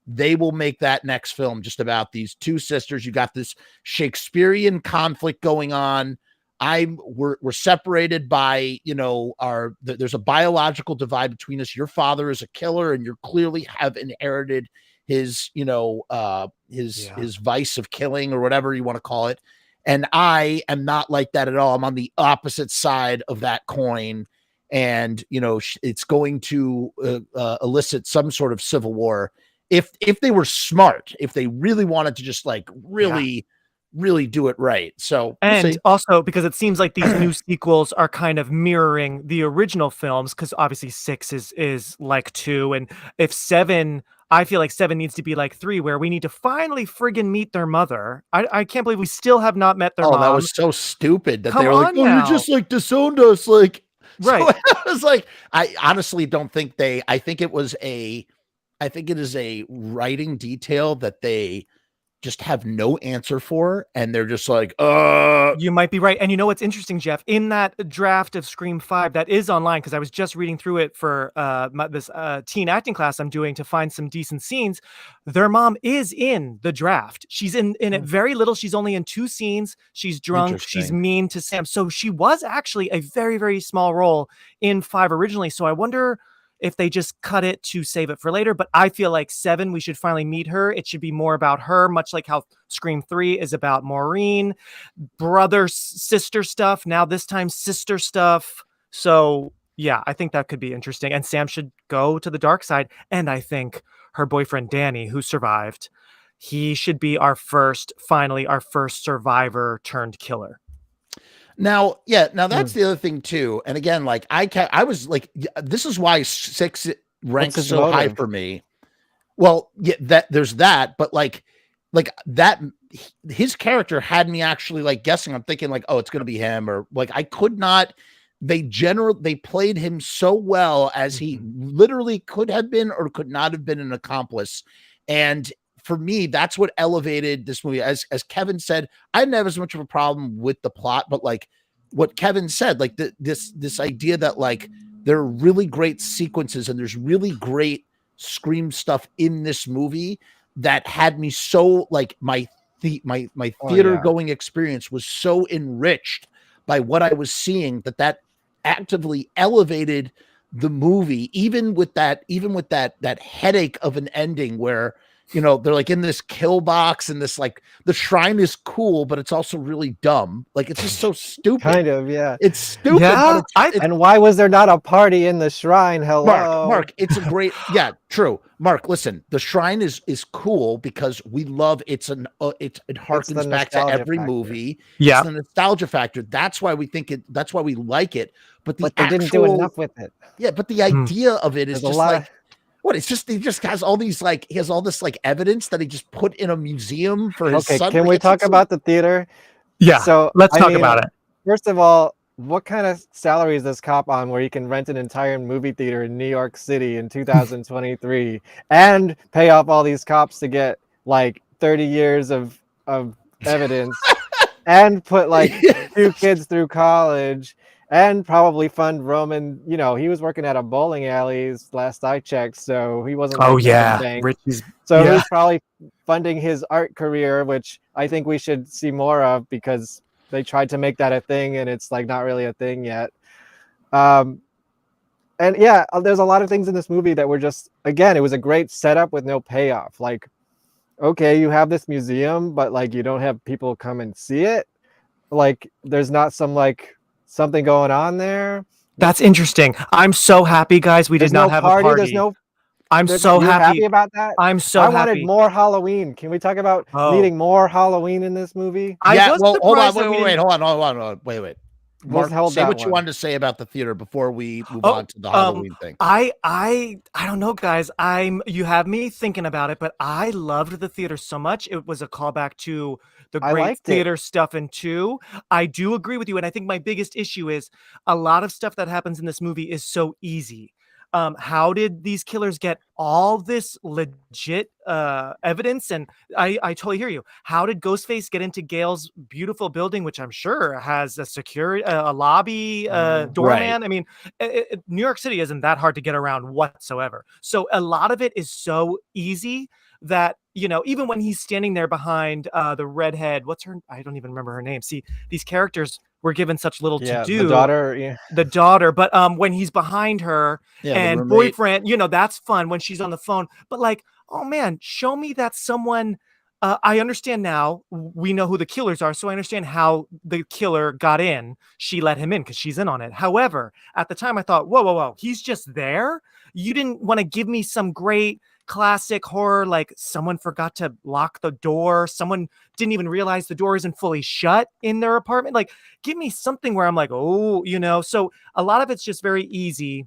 they will make that next film just about these two sisters. You got this Shakespearean conflict going on. We're separated by, you know, there's a biological divide between us. Your father is a killer, and you clearly have inherited his, you know, his vice of killing, or whatever you want to call it. And I am not like that at all. I'm on the opposite side of that coin. And, you know, it's going to elicit some sort of civil war. If they were smart, if they really wanted to just like really do it right. So and also because it seems like these new sequels are kind of mirroring the original films, because obviously 6 is like 2, and if 7, I feel like 7 needs to be like 3, where we need to finally friggin' meet their mother. I can't believe we still have not met their mom. that was so stupid that Come they were like, on oh, now. you just like disowned us, like Right. So I was like, I honestly don't think I think it is a writing detail that they just have no answer for, and they're just like, You might be right. And you know what's interesting, Jeff? In that draft of Scream 5 that is online, because I was just reading through it for this teen acting class I'm doing to find some decent scenes, their mom is in the draft. She's in it very little. She's only in 2 scenes. She's drunk. She's mean to Sam. So she was actually a very, very small role in 5 originally. So I wonder if they just cut it to save it for later. But I feel like 7, we should finally meet her. It should be more about her, much like how Scream 3 is about Maureen, brother, sister stuff. Now this time sister stuff. So yeah, I think that could be interesting. And Sam should go to the dark side. And I think her boyfriend, Danny, who survived, he should be our first survivor turned killer. Now that's the other thing too. And again, like I was like, this is why 6 ranks so high for me. Well, yeah, there's that, but like that, his character had me actually like guessing. I'm thinking like, oh, it's gonna be him, or like I could not. They played him so well as he literally could have been or could not have been an accomplice. And for me, that's what elevated this movie. As Kevin said, I didn't have as much of a problem with the plot, but like what Kevin said, like this idea that like there are really great sequences and there's really great Scream stuff in this movie that had me so like my theater going experience was so enriched by what I was seeing that actively elevated the movie, even with that headache of an ending where, you know, they're like in this kill box and this like the shrine is cool, but it's also really dumb. Like it's just so stupid. Kind of, yeah. It's stupid. Yeah, but and why was there not a party in the shrine? Hello, Mark, it's a great, yeah, true. Mark, listen, the shrine is cool because we love it harkens back to every movie. Yeah, it's the nostalgia factor. That's why we think it. That's why we like it. But they didn't do enough with it. Yeah, but the idea of it is There's just like. What? It's just he just has all these like he has all this like evidence that he just put in a museum for his son. Can we talk about the theater? Yeah. So let's talk about it. First of all, what kind of salary is this cop on where he can rent an entire movie theater in New York City in 2023 and pay off all these cops to get like 30 years of evidence and put like 2 kids through college? And probably fund Roman, you know, he was working at a bowling alley last I checked, so he wasn't. Oh yeah, Richie's. So he's probably funding his art career, which I think we should see more of because they tried to make that a thing, and it's like not really a thing yet. And yeah, there's a lot of things in this movie that were just, again, it was a great setup with no payoff. Like okay, you have this museum, but like you don't have people come and see it. Like there's not some like something going on there. That's interesting. I'm so happy, guys. We There's did not no have party. a There's party. no. I'm so You're happy happy. about that? I'm so I wanted happy. more Halloween. Can we talk about Oh. needing more Halloween in this movie? I was well, hold on, surprised that we wait, didn't- hold on, wait. Mark, hold say that what you one. wanted to say about the theater before we move on to the Halloween thing. I don't know, guys. You have me thinking about it, but I loved the theater so much. It was a callback to the I great liked theater stuff in 2. I do agree with you, and I think my biggest issue is a lot of stuff that happens in this movie is so easy. How did these killers get all this legit evidence? And I totally hear you. How did Ghostface get into Gale's beautiful building, which I'm sure has a security, a lobby, doorman? I mean, New York City isn't that hard to get around whatsoever. So a lot of it is so easy that, you know, even when he's standing there behind the redhead, what's her? I don't even remember her name. See, these characters were given such little to do. The daughter, yeah. The daughter, but when he's behind her and boyfriend, you know, that's fun when she's on the phone. But like, oh man, show me that someone. I understand now. We know who the killers are, so I understand how the killer got in. She let him in because she's in on it. However, at the time, I thought, whoa, he's just there. You didn't want to give me some great classic horror, like someone forgot to lock the door, someone didn't even realize the door isn't fully shut in their apartment. Like, give me something where I'm like, oh, you know. So a lot of it's just very easy.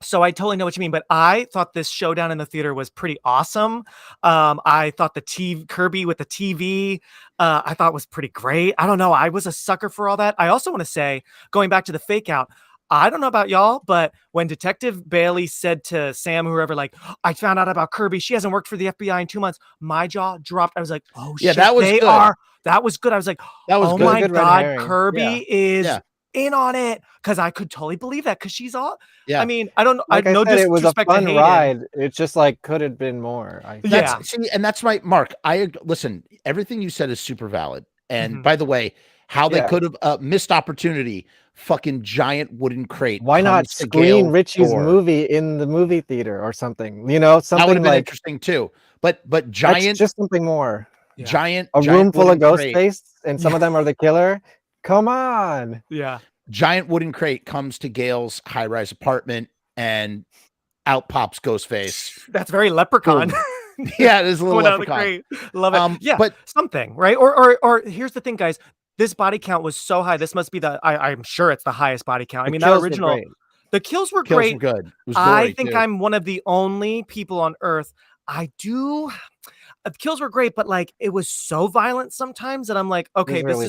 So I totally know what you mean, but I thought this showdown in the theater was pretty awesome. I thought the TV Kirby with the TV, I thought was pretty great. I don't know. I was a sucker for all that. I also want to say, going back to the fake out, I don't know about y'all, but when Detective Bailey said to Sam, whoever, like, I found out about Kirby, she hasn't worked for the FBI in 2 months, my jaw dropped. I was like, oh yeah, shit, that was good. That was good. I was like, that was oh good. my Good God, Kirby is Yeah. in on it, because I could totally believe that, because she's all. Yeah. I mean, I don't. Like I no said, it was a disrespect to fun Hayden. ride. It's just like could have been more. Yeah. See, and that's my Mark. Listen. Everything you said is super valid. And by the way, how they could have missed opportunity. Fucking giant wooden crate. Why not screen Richie's movie in the movie theater or something? You know, something that would have been like interesting too. But giant, just something more. Giant, a room full of Ghostface, Ghostface, and some of them are the killer. Come on. Yeah. Giant wooden crate comes to Gale's high-rise apartment, and out pops Ghostface. That's very Leprechaun. Yeah, it is a little Leprechaun. Love it. Yeah, but something, right? Or here's the thing, guys. This body count was so high. This must be I'm sure it's the highest body count. I mean, that original. The kills were great. Were good. It was I think too. I'm one of the only people on Earth. The kills were great, but like it was so violent sometimes that I'm like, okay, this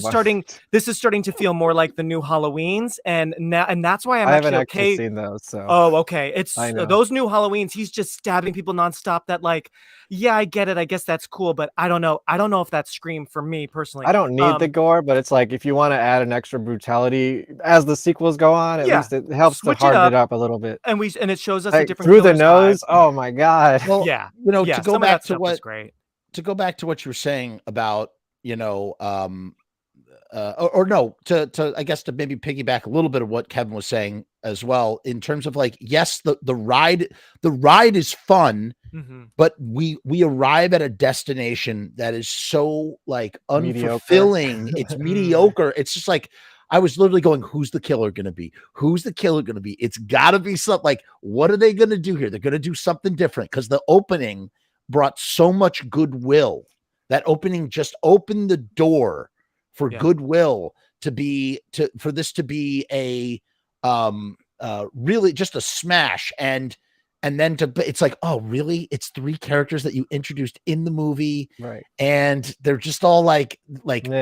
is starting to feel more like the new Halloweens, and that's why I'm haven't actually seen those. So okay, it's those new Halloweens. He's just stabbing people nonstop. That like, yeah, I get it. I guess that's cool, but I don't know if that's Scream for me personally. I don't need the gore, but it's like if you want to add an extra brutality as the sequels go on, at least it helps to harden it up a little bit. And it shows us like, a different through the nose. Oh my God. Well, you know, to go back to what great. To go back to what you were saying about, you know, to I guess to maybe piggyback a little bit of what Kevin was saying as well, in terms of like, yes, the ride is fun, but we arrive at a destination that is so like unfulfilling. It's mediocre. It's just like, I was literally going, who's the killer going to be? Who's the killer going to be? It's got to be something like, what are they going to do here? They're going to do something different, because the opening brought so much goodwill. That opening just opened the door for goodwill for this to be a really just a smash, and then it's like, oh really, it's 3 characters that you introduced in the movie, right? And they're just all like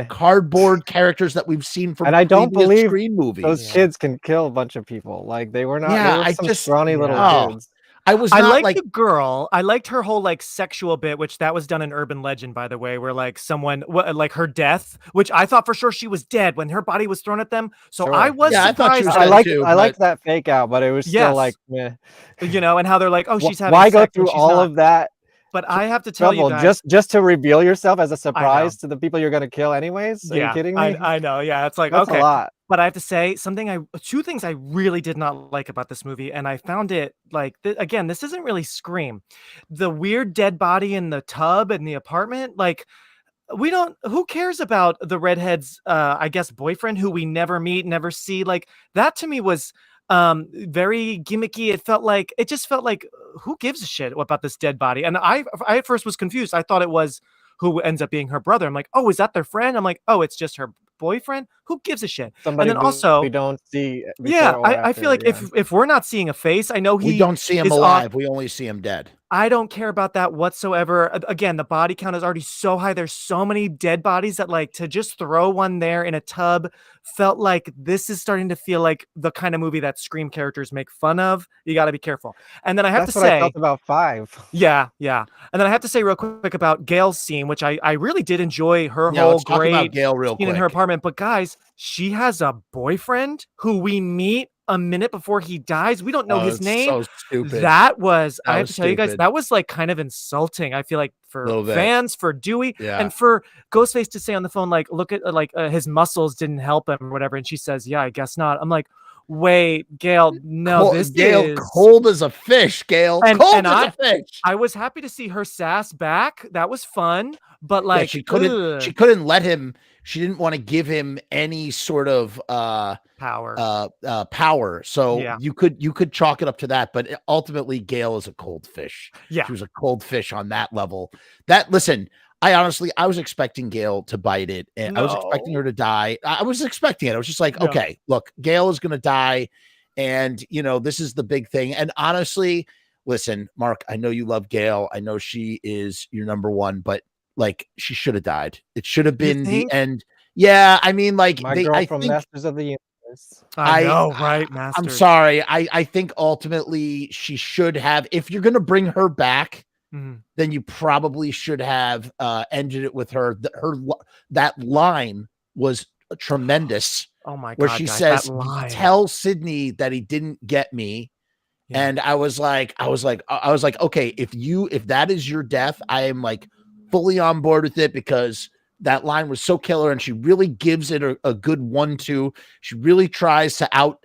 cardboard characters that we've seen from, and I don't believe Scream movies. Those kids can kill a bunch of people. Like they were not. Yeah, they were some scrawny little kids. I liked the girl. I liked her whole like sexual bit, which that was done in Urban Legend, by the way, where like someone like her death, which I thought for sure she was dead when her body was thrown at them. So I was surprised. I liked that fake out, but it was still like, meh. You know, and how they're like, oh, she's having why sex go through all of that But I have to tell you Trouble, guys, just to reveal yourself as a surprise to the people you're gonna kill anyways? Are you kidding me? I know. Yeah, it's like, That's okay. a lot. But I have to say two things I really did not like about this movie, and I found it like again, this isn't really Scream. The weird dead body in the tub in the apartment, like who cares about the redhead's I guess boyfriend who we never meet, never see? Like that to me was very gimmicky. It just felt like who gives a shit about this dead body? And I at first was confused. I thought it was who ends up being her brother. I'm like, oh, is that their friend? I'm like, oh, it's just her boyfriend. Who gives a shit? Somebody And then also we don't see before yeah, or I feel after, like if we're not seeing a face, I know We don't see him is alive. We only see him dead. I don't care about that whatsoever. Again, the body count is already so high. There's so many dead bodies that like to just throw one there in a tub felt like this is starting to feel like the kind of movie that Scream characters make fun of. You got to be careful. And then I have That's to what say, I felt about 5. yeah. And then I have to say real quick about Gale's scene, which I really did enjoy her whole Let's talk about great Gale real scene quick. in her apartment. But guys, she has a boyfriend who we meet a minute before he dies. We don't know his name. So stupid. That was, I have to tell you guys, stupid. that was like kind of insulting. I feel like for fans, for Dewey, Yeah. and for Ghostface to say on the phone, like, look at his muscles didn't help him or whatever. And she says, yeah, I guess not. I'm like, wait, Gale, no, this Gale is cold as a fish, Gale. Cold as a fish. I was happy to see her sass back. That was fun. But like she couldn't let him. She didn't want to give him any sort of power. So you could chalk it up to that. But ultimately, Gale is a cold fish. Yeah, she was a cold fish on that level. Listen, I was expecting Gale to bite it, and I was expecting her to die. I was expecting it. I was just like, okay, look, Gale is going to die, and this is the big thing. And honestly, listen, Mark, I know you love Gale. I know she is your number one, but like she should have died. It should have been the end. Yeah, I mean, like my girl from Masters of the Universe. I know, right? Masters. I'm sorry. I think ultimately she should have. If you're gonna bring her back, then you probably should have ended it with her. That line was tremendous. Oh my god! Where she says, "Tell Sidney that he didn't get me." Yeah. And I was like, okay, if that is your death, I am like fully on board with it, because that line was so killer, and she really gives it a good 1-2. She really tries to out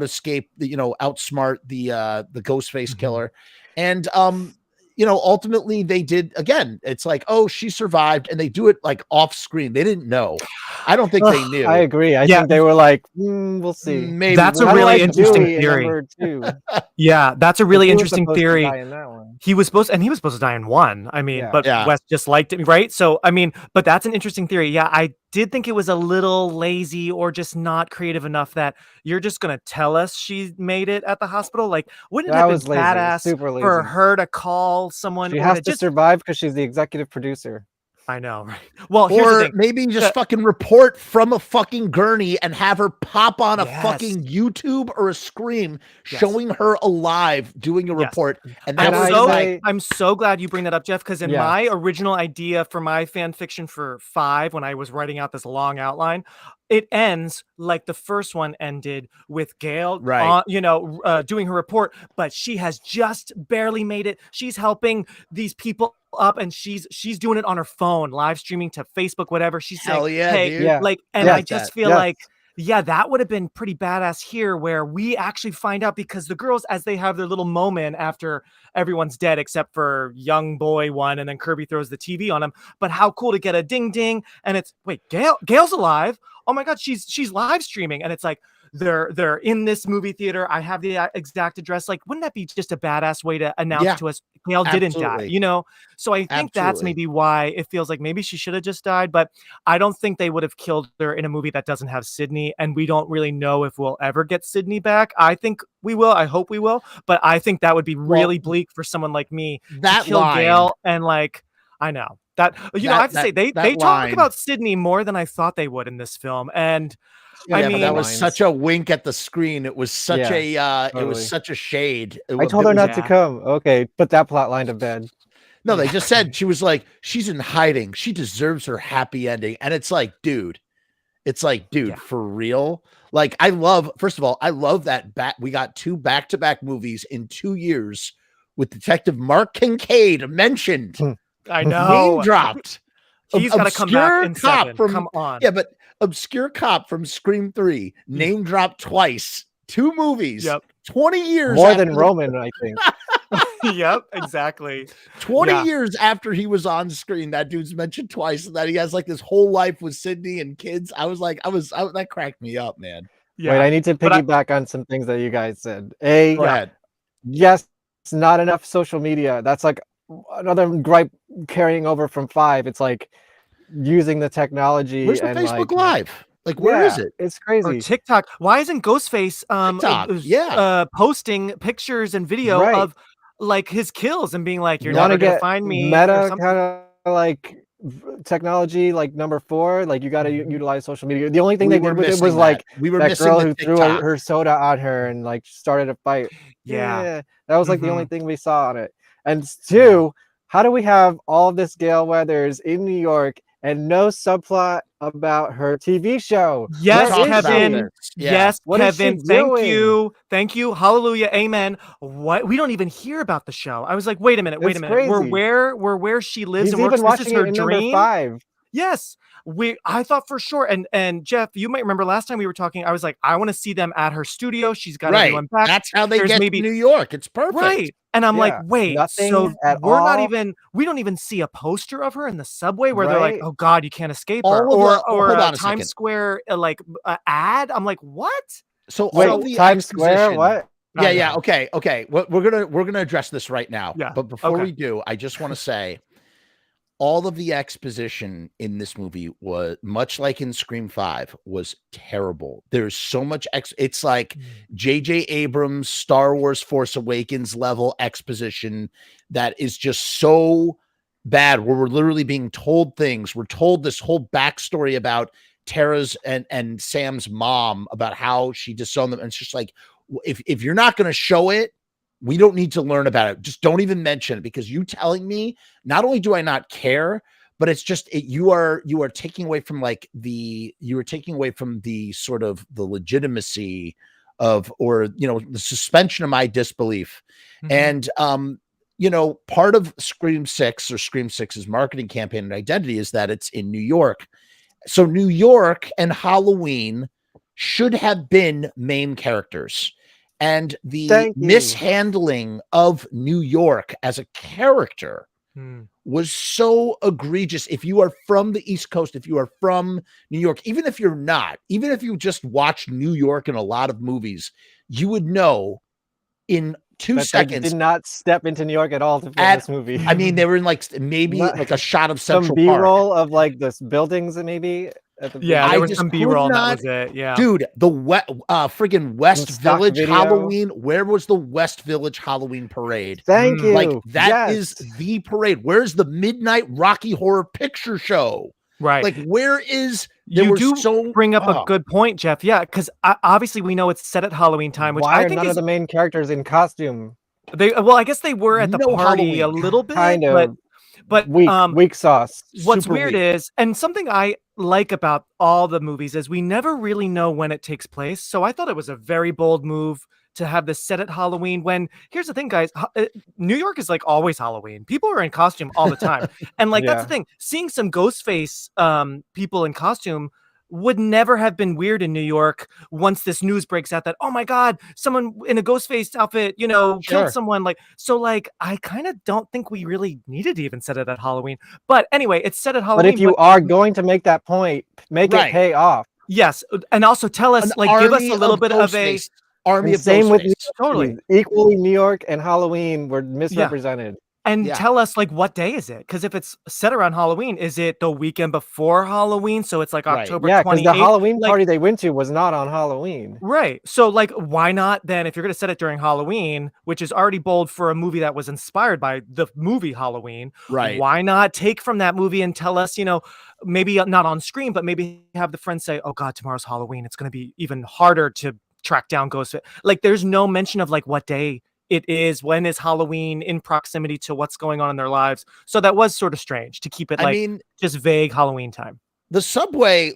escape, outsmart the Ghostface killer, and ultimately they did. Again, it's like, oh, she survived, and they do it like off screen. They didn't know. I don't think they knew. I agree. I think they were like, we'll see. Maybe that's a really interesting theory. Yeah, that's a really interesting theory. He was supposed to die in 1. I mean, but Wes just liked it, right? So, I mean, but that's an interesting theory. Yeah, I did think it was a little lazy or just not creative enough that you're just going to tell us she made it at the hospital. Like, wouldn't it have been badass for her to call someone? She has to survive because she's the executive producer. I know, right? Well, or maybe just fucking report from a fucking gurney and have her pop on a fucking YouTube or a Scream showing her alive doing a report. And I'm so glad you bring that up, Jeff, because in my original idea for my fan fiction for 5, when I was writing out this long outline, it ends like the first one ended with Gale, doing her report, but she has just barely made it. She's helping these people up, and she's doing it on her phone, live streaming to Facebook, whatever. She's saying, "Hey," I just feel like, that would have been pretty badass here, where we actually find out, because the girls, as they have their little moment after everyone's dead except for young boy one, and then Kirby throws the TV on him. But how cool to get a ding ding, and it's Gale's alive. Oh my god, she's live streaming, and it's like they're in this movie theater. I have the exact address. Like, wouldn't that be just a badass way to announce to us Gale didn't die? So I think that's maybe why it feels like maybe she should have just died. But I don't think they would have killed her in a movie that doesn't have Sidney, and we don't really know if we'll ever get Sidney back. I think we will. I hope we will. But I think that would be really bleak for someone like me to kill Gale. And like, I know. I have to say they talk about Sidney more than I thought they would in this film, and I mean that was such a wink at the screen. It was such it was such a shade. I told her not to come. Okay, put that plot line to bed. No, they just said she was like, she's in hiding. She deserves her happy ending, and it's like, dude, for real. Like, first of all, I love that we got 2 back-to-back movies in 2 years with Detective Mark Kincaid mentioned, I name know. dropped. He's got to come back in Obscure cop 7. from- Come on. Yeah, but obscure cop from Scream 3 name dropped twice. 2 movies. Yep. 20 years More after than Roman, I think. Yep, exactly. 20 Yeah. years after he was on screen, that dude's mentioned twice that he has like this whole life with Sydney and kids. That cracked me up, man. Yeah. Wait, I need to But I- piggyback on some things that you guys said. Go ahead. Yes, it's not enough social media. That's like another gripe carrying over from 5. It's like using the technology Where's the and Facebook like Live? Like, where is it? It's or crazy. TikTok. Why isn't Ghostface TikTok, posting pictures and video Right. of like his kills and being like, you're You want never to gonna get find me or meta something? kind of like technology, like number 4. Like you got to utilize social media. The only thing they We were did with it missing was that. like We were that missing girl the who threw TikTok. her soda on her and like started a fight. Yeah. That was like the only thing we saw on it. And 2, how do we have all this Gale Weathers in New York and no subplot about her TV show? Yes, talked about Kevin. this. Yeah. Yes, What is she Kevin. Thank doing? you. Thank you. Hallelujah. Amen. What? We don't even hear about the show. I was like, wait a minute. It's We're crazy. where she lives He's and works. even This is watching her it in number dream. 5. Yes. I thought for sure. And Jeff, you might remember last time we were talking, I was like, I want to see them at her studio. She's got Right. everyone back. That's how they There's get maybe- to New York. It's perfect. Right. And I'm like, Yeah. wait, Nothing so at we're not all? even, we don't even see a poster of her in the subway where they're like, Right. oh God, you can't escape All her. of the- Or hold on a Times second. Square, ad. I'm like, what? So Wait, all of the Times Square? exposition- What? Yeah, I yeah. know. Okay. We're gonna address this right now. Yeah, But before okay. we do, I just want to say all of the exposition in this movie was much like in Scream 5 was terrible. There's so much it's like J.J. Abrams Star Wars Force Awakens level exposition that is just so bad, where we're literally being told things. We're told this whole backstory about Tara's and Sam's mom, about how she disowned them. And it's just like, if you're not going to show it, we don't need to learn about it. Just don't even mention it, because you telling me, not only do I not care, but it's just you are taking away from the sort of the legitimacy of, or the suspension of my disbelief. And part of Scream 6 or Scream 6's marketing campaign and identity is that it's in New York. So New York and Halloween should have been main characters. And the mishandling of New York as a character was so egregious. If you are from the East Coast, if you are from New York, even if you're not, even if you just watch New York in a lot of movies, you would know in 2 seconds. They did not step into New York at all to film this movie. I mean, they were in maybe like a shot of Central some Park. B-roll of like this buildings and maybe. There was some B-roll and that was it. Yeah, dude, the friggin' West Village video. Halloween. Where was the West Village Halloween parade? Thank you. Like that is the parade. Where's the Midnight Rocky Horror Picture Show? Right. Like, where is? You do bring up a good point, Jeff. Yeah, because obviously we know it's set at Halloween time, which Why I are think none of the main characters in costume? I guess they were at the party Halloween. a little bit, Kind of. but weak sauce. What's Super weird weak. is, and something I like about all the movies is we never really know when it takes place. So I thought it was a very bold move to have this set at Halloween, when here's the thing, guys, New York is like always Halloween. People are in costume all the time. And like, that's the thing, seeing some Ghostface people in costume would never have been weird in New York once this news breaks out that, oh my God, someone in a Ghostface outfit, killed someone. I kind of don't think we really needed to even set it at Halloween. But anyway, it's set at Halloween. But if you are going to make that point, make it pay off. Yes. And also tell us, give us a little bit of a army of same with totally. Equally, New York and Halloween were misrepresented. And tell us, what day is it? Because if it's set around Halloween, is it the weekend before Halloween? So it's like October 28th? Yeah, because the Halloween party they went to was not on Halloween. Right. So, why not then, if you're going to set it during Halloween, which is already bold for a movie that was inspired by the movie Halloween, why not take from that movie and tell us, maybe not on screen, but maybe have the friends say, oh God, tomorrow's Halloween. It's going to be even harder to track down Ghostface. There's no mention of what day it is, when is Halloween in proximity to what's going on in their lives. So that was sort of strange to keep it just vague Halloween time. The subway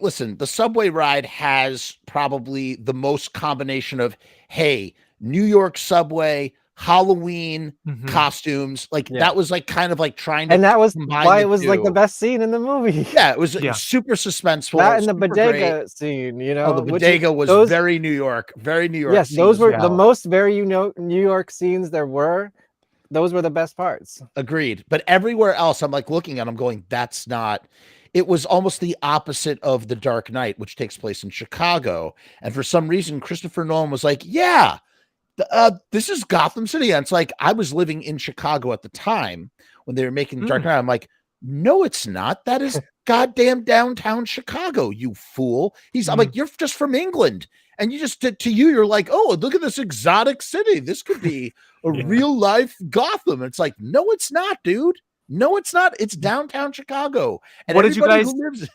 ride has probably the most combination of, hey, New York subway, Halloween Mhm. costumes. Like Yeah. that was like kind of like trying to And that was combine why the it was like the two. best scene in the movie. Yeah, it was Yeah. super suspenseful. That and the super great. bodega scene, you Oh, know, the which is bodega was those, very New York, very New York. yes, scene those as were the well. most very New York scenes there were. Those were the best parts. Agreed. But everywhere else, I'm like looking at, I'm going, that's not. It was almost the opposite of The Dark Knight, which takes place in Chicago. And for some reason, Christopher Nolan was like, yeah, this is Gotham City. And it's like, I was living in Chicago at the time when they were making Dark Knight. I'm like, no, it's not. That is goddamn downtown Chicago, you fool. I'm like, you're just from England. And you just, to you, you're like, oh, look at this exotic city. This could be a real life Gotham. It's like, no, it's not, dude. No, it's not. It's downtown Chicago. And What did you guys? who lives,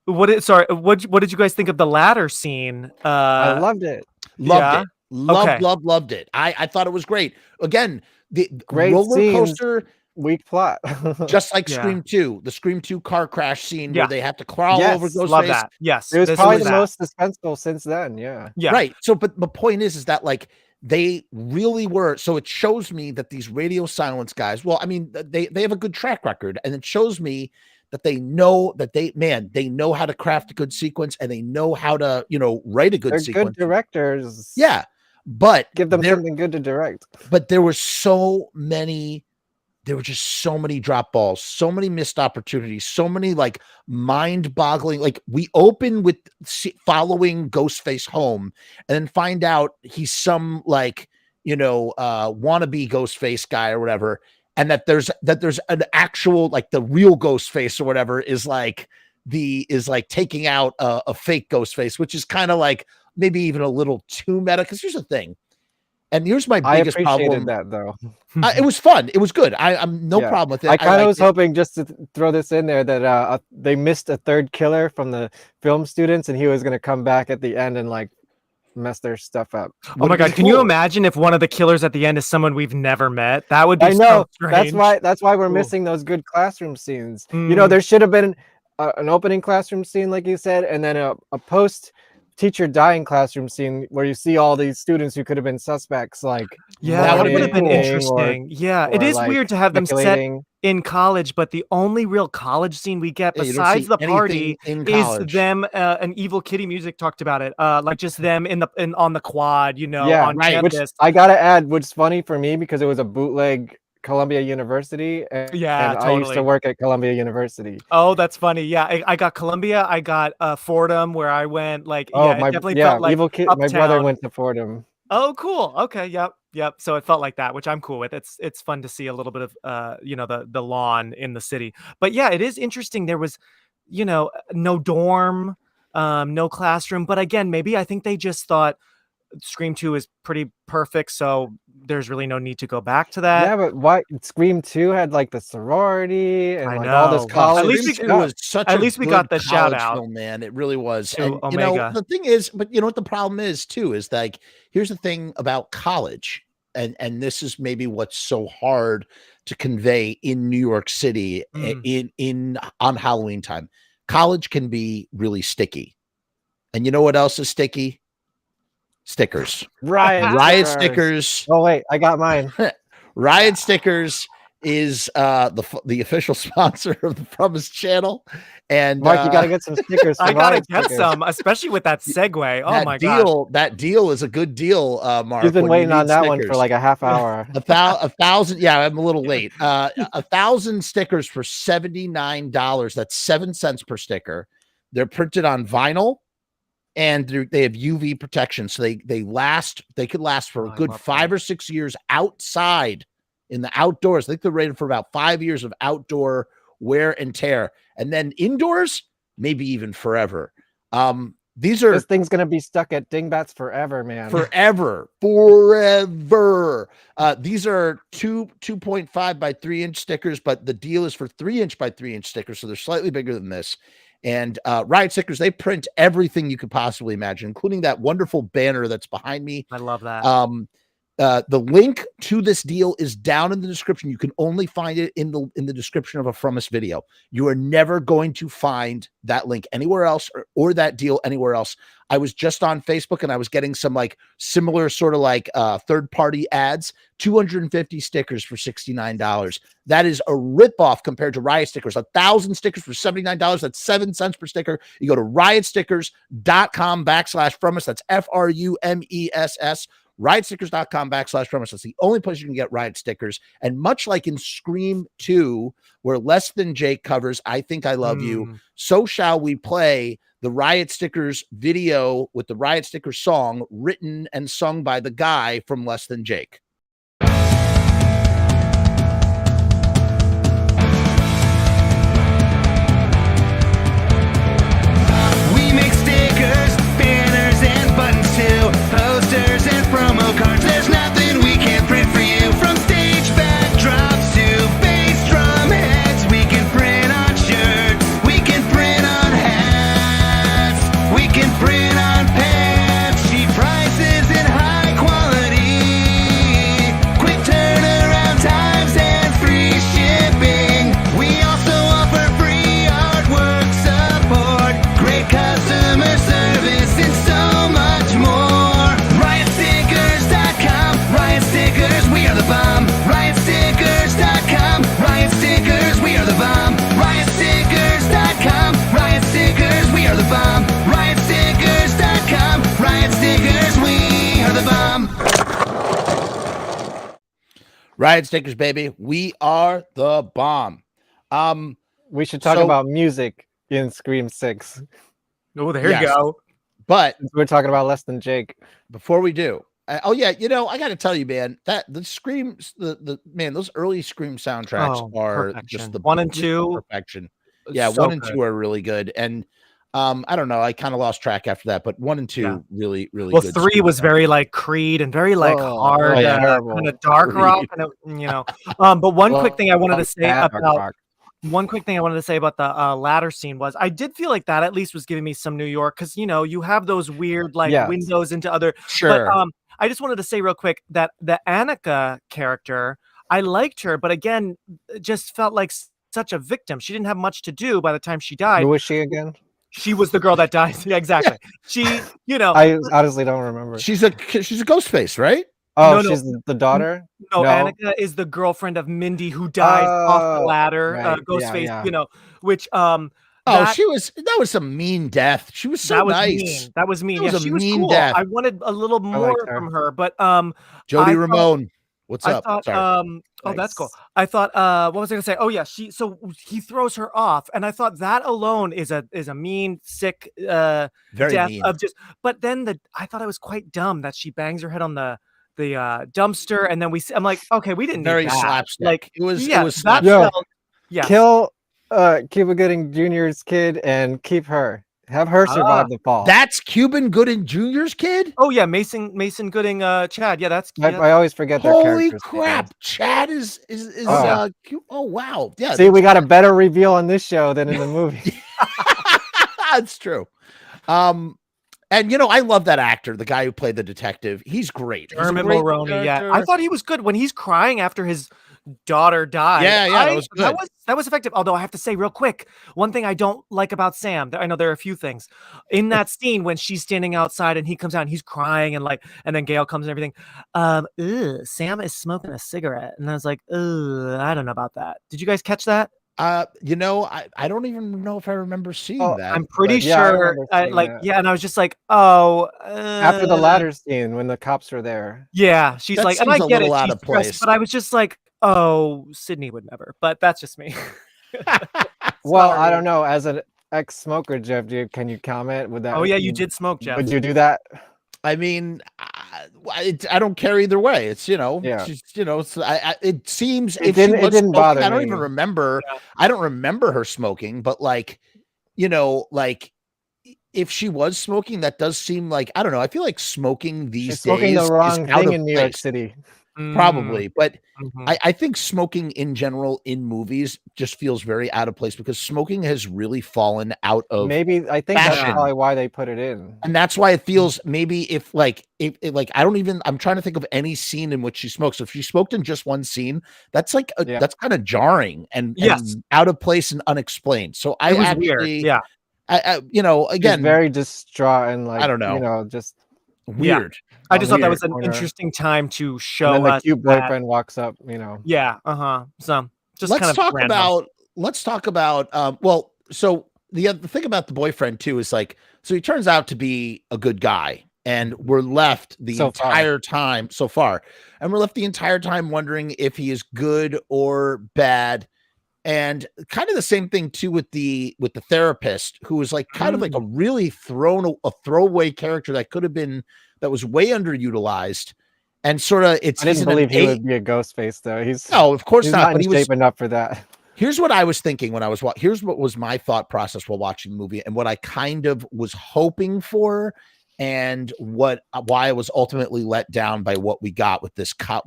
What did you guys think of the ladder scene? I loved it. loved it. Okay. Loved it. I thought it was great. Again, the Great roller scenes. coaster, Weak plot. just like Yeah. Scream 2, the Scream 2 car crash scene Yeah. where they have to crawl Yes, over Ghostface. Love that. Yes, It was this probably was the that. most suspenseful since then. Yeah. Yeah. Right. So, but the point is that like they really were. So it shows me that these radio silence guys, well, I mean, they have a good track record, and it shows me that they know that they know how to craft a good sequence, and they know how to, write a good They're sequence. good directors. Yeah. But Give them something good to direct. But there were just so many drop balls, so many missed opportunities, so many like mind-boggling. Like we open with following Ghostface home, and then find out he's some like wannabe Ghostface guy or whatever, and that there's an actual like the real Ghostface or whatever is taking out a fake Ghostface, which is kind of like maybe even a little too meta. Because here's the thing. And here's my biggest problem. That though. It was fun. It was good. I'm no problem with it. I kind of was hoping just to throw this in there that they missed a third killer from the film students, and he was going to come back at the end and like mess their stuff up. Oh my god! Can you imagine if one of the killers at the end is someone we've never met? That would be. I know. So strange. That's why we're missing those good classroom scenes. There should have been an opening classroom scene, like you said, and then a post teacher dying classroom scene where you see all these students who could have been suspects. Like, that would have been or interesting. It is weird to have them set in college, but the only real college scene we get besides the party is them and Evil Kitty Music talked about it, like just them on the quad, on campus. Which I gotta add, what's funny for me because it was a bootleg Columbia University, and totally. I used to work at Columbia University. Oh, that's funny. Yeah, I got Columbia. I got Fordham, where I went. Like, definitely felt like Evil Kid. My brother went to Fordham. Oh, cool. Okay, yep. So it felt like that, which I'm cool with. It's fun to see a little bit of the lawn in the city. But yeah, it is interesting. There was, no dorm, no classroom. But again, maybe I think they just thought Scream 2 is pretty perfect, so there's really no need to go back to that. Yeah, but why Scream 2 had like the sorority and like all this college. At least we got the shout out, film, man. It really was. To and Omega. The thing is, but what the problem is too is like here's the thing about college, and this is maybe what's so hard to convey in New York City on Halloween time. College can be really sticky, and you know what else is sticky? Stickers. Riot stickers. Oh wait, I got mine. Riot stickers is the official sponsor of the Frumess channel. And Mark, you gotta get some stickers. I gotta get some, especially with that segue. Oh my god, that deal is a good deal, Mark. You've been waiting on that one for like a half hour. 1,000. Yeah, I'm a little late. 1,000 stickers for $79. That's 7 cents per sticker. They're printed on vinyl. And they have UV protection, so they could last for a good 5 or 6 years outside in the outdoors. I think they're rated for about 5 years of outdoor wear and tear, and then indoors maybe even forever. This thing's gonna be stuck at dingbats forever, man. Forever. These are 2.5 by 3 inch stickers, but the deal is for 3 inch by 3 inch stickers, so they're slightly bigger than this. And Riot stickers, they print everything you could possibly imagine, including that wonderful banner that's behind me. I love that. The link to this deal is down in the description. You can only find it in the description of a Frumess video. You are never going to find that link anywhere else or that deal anywhere else. I was just on Facebook and I was getting some like similar sort of like third-party ads, 250 stickers for $69. That is a ripoff compared to Riot stickers. 1,000 stickers for $79. That's 7 cents per sticker. You go to riotstickers.com/Frumess. That's FRUMESS. riotstickers.com/Frumess. That's the only place you can get Riot stickers. And much like in Scream 2, where Less Than Jake covers I Think I Love You, so shall we play the Riot Stickers video with the Riot Stickers song written and sung by the guy from Less Than Jake. We make stickers, banners, and buttons too, posters and promo cards. There's nothing we can't print for you. From stage backdrops to bass drum heads, we can print on shirts, we can print on hats, we can print on pants. Cheap prices and high quality, quick turnaround times and free shipping. We also offer free artwork support, great customer service, and so much more. RiotStickers.com, Riot Stickers, we are the bomb. RiotStickers.com, Riot Stickers, we are the bomb. RiotStickers.com, Riot Stickers, we are the bomb. RiotStickers.com, Riot Stickers, we are the bomb. Riot Stickers, baby. We are the bomb. We should talk So- about music in Scream 6. Oh, there Yes. you go. But Since we're talking about Less Than Jake. before we do, oh yeah, you know, I got to tell you, man, that the Screams, man, those early Scream soundtracks Oh, are perfection. just the 1 and 2. perfection. Yeah, So 1 and good. 2 are really good, and I don't know, I kind of lost track after that, but 1 and 2 Yeah. really Well, good. 3 was very like Creed and very like Oh, hard, yeah, kind terrible. of dark rock, and you know. But one quick thing I wanted to say Bad about rock. one quick thing I wanted to say about the ladder scene was I did feel like that at least was giving me some New York, because you know you have those weird like Yes. windows into other. Sure. But I just wanted to say real quick that the Annika character, I liked her, but again, it just felt like such a victim. She didn't have much to do by the time she died. Who was she again? She was the girl that died. Yeah, exactly. She, you know, I honestly don't remember. she's a Ghostface, right? Oh, no. she's the daughter? no, no. Annika is the girlfriend of Mindy who died off the Oh, ladder. right. Yeah, Ghostface, yeah. you know, which Oh, that that was some mean death. She was so was nice. mean. That was mean. That was Yeah, a she was mean cool. death. I wanted a little more liked her. from her, but Jody I Ramone, what's I up? thought, Sorry. oh, that's cool. Nice. I thought, what was I gonna say? Oh yeah, so he throws her off, and I thought that alone is a mean, sick Very death mean. of just. But then I thought it was quite dumb that she bangs her head on the dumpster, and then I'm like, okay, we didn't Very need that. slapstick. Like It was that slapstick. Yo, felt, yeah. Kill Cuba Gooding Jr.'s kid and keep her. Have her survive the fall. That's Cuban Gooding Jr.'s kid? Oh yeah, Mason Gooding, Chad. Yeah, that's yeah. I always forget their Holy characters' crap. names. Chad is Oh. oh wow. Yeah. See, we got a better reveal on this show than in the movie. That's true. And you know, I love that actor, the guy who played the detective. He's great. He's a Dermot great Mulroney. Yeah, I character. thought he was good when he's crying after his daughter died. Yeah, that was good. That was effective. Although I have to say real quick, one thing I don't like about Sam, I know there are a few things in that scene when she's standing outside and he comes out and he's crying and then Gale comes and everything. Sam is smoking a cigarette. And I was like, I don't know about that. Did you guys catch that? You know, I don't even know if I remember seeing Oh, that. I'm pretty but yeah, I sure. remember seeing that. Yeah, and I was just like, oh. After the ladder scene, when the cops were there. Yeah, she's That like, and I seems a get it, little out she's of stressed, place. but I was just like, oh, Sydney would never. But that's just me. Well, Sorry. I don't know. As an ex-smoker, Jeff, can you comment? Would that? Oh yeah, you did smoke, Jeff. Would you do that? I mean, I don't care either way. It's, you know, Yeah. just, you know, it's, it seems It if she didn't- it was didn't smoking, bother I don't me. even remember. Yeah. I don't remember her smoking, but like, you know, like if she was smoking, that does seem like, I don't know. I feel like smoking these She's smoking days the is wrong out thing of in New York place. City. Probably, but Mhm. I think smoking in general in movies just feels very out of place because smoking has really fallen out of Maybe I think that's fashion. probably why they put it in. And that's why it feels maybe if like like I don't even I'm trying to think of any scene in which she smokes. So if she smoked in just one scene, that's like Yeah. that's kind of jarring Yes. and out of place and unexplained. So I It was weird. actually Yeah. I you know, She's again, very distraught and I like, don't know, just weird. I just thought that was weird an corner. interesting time to And show then the us cute that. boyfriend walks up, Yeah. So just let's kind of talk random. about well, so the thing about the boyfriend too is like, so he turns out to be a good guy, and we're left the So far. entire time so far, and we're left the entire time wondering if he is good or bad. And kind of the same thing too with the therapist, who was like kind of like a really a throwaway character that could have been, that was way underutilized. And sort of I didn't believe he would be a Ghostface though. no, of course he's not, not but in he was. shape enough for that. Here's what I was thinking when I was here's what was my thought process while watching the movie, and what I kind of was hoping for, and why I was ultimately let down by what we got with this cop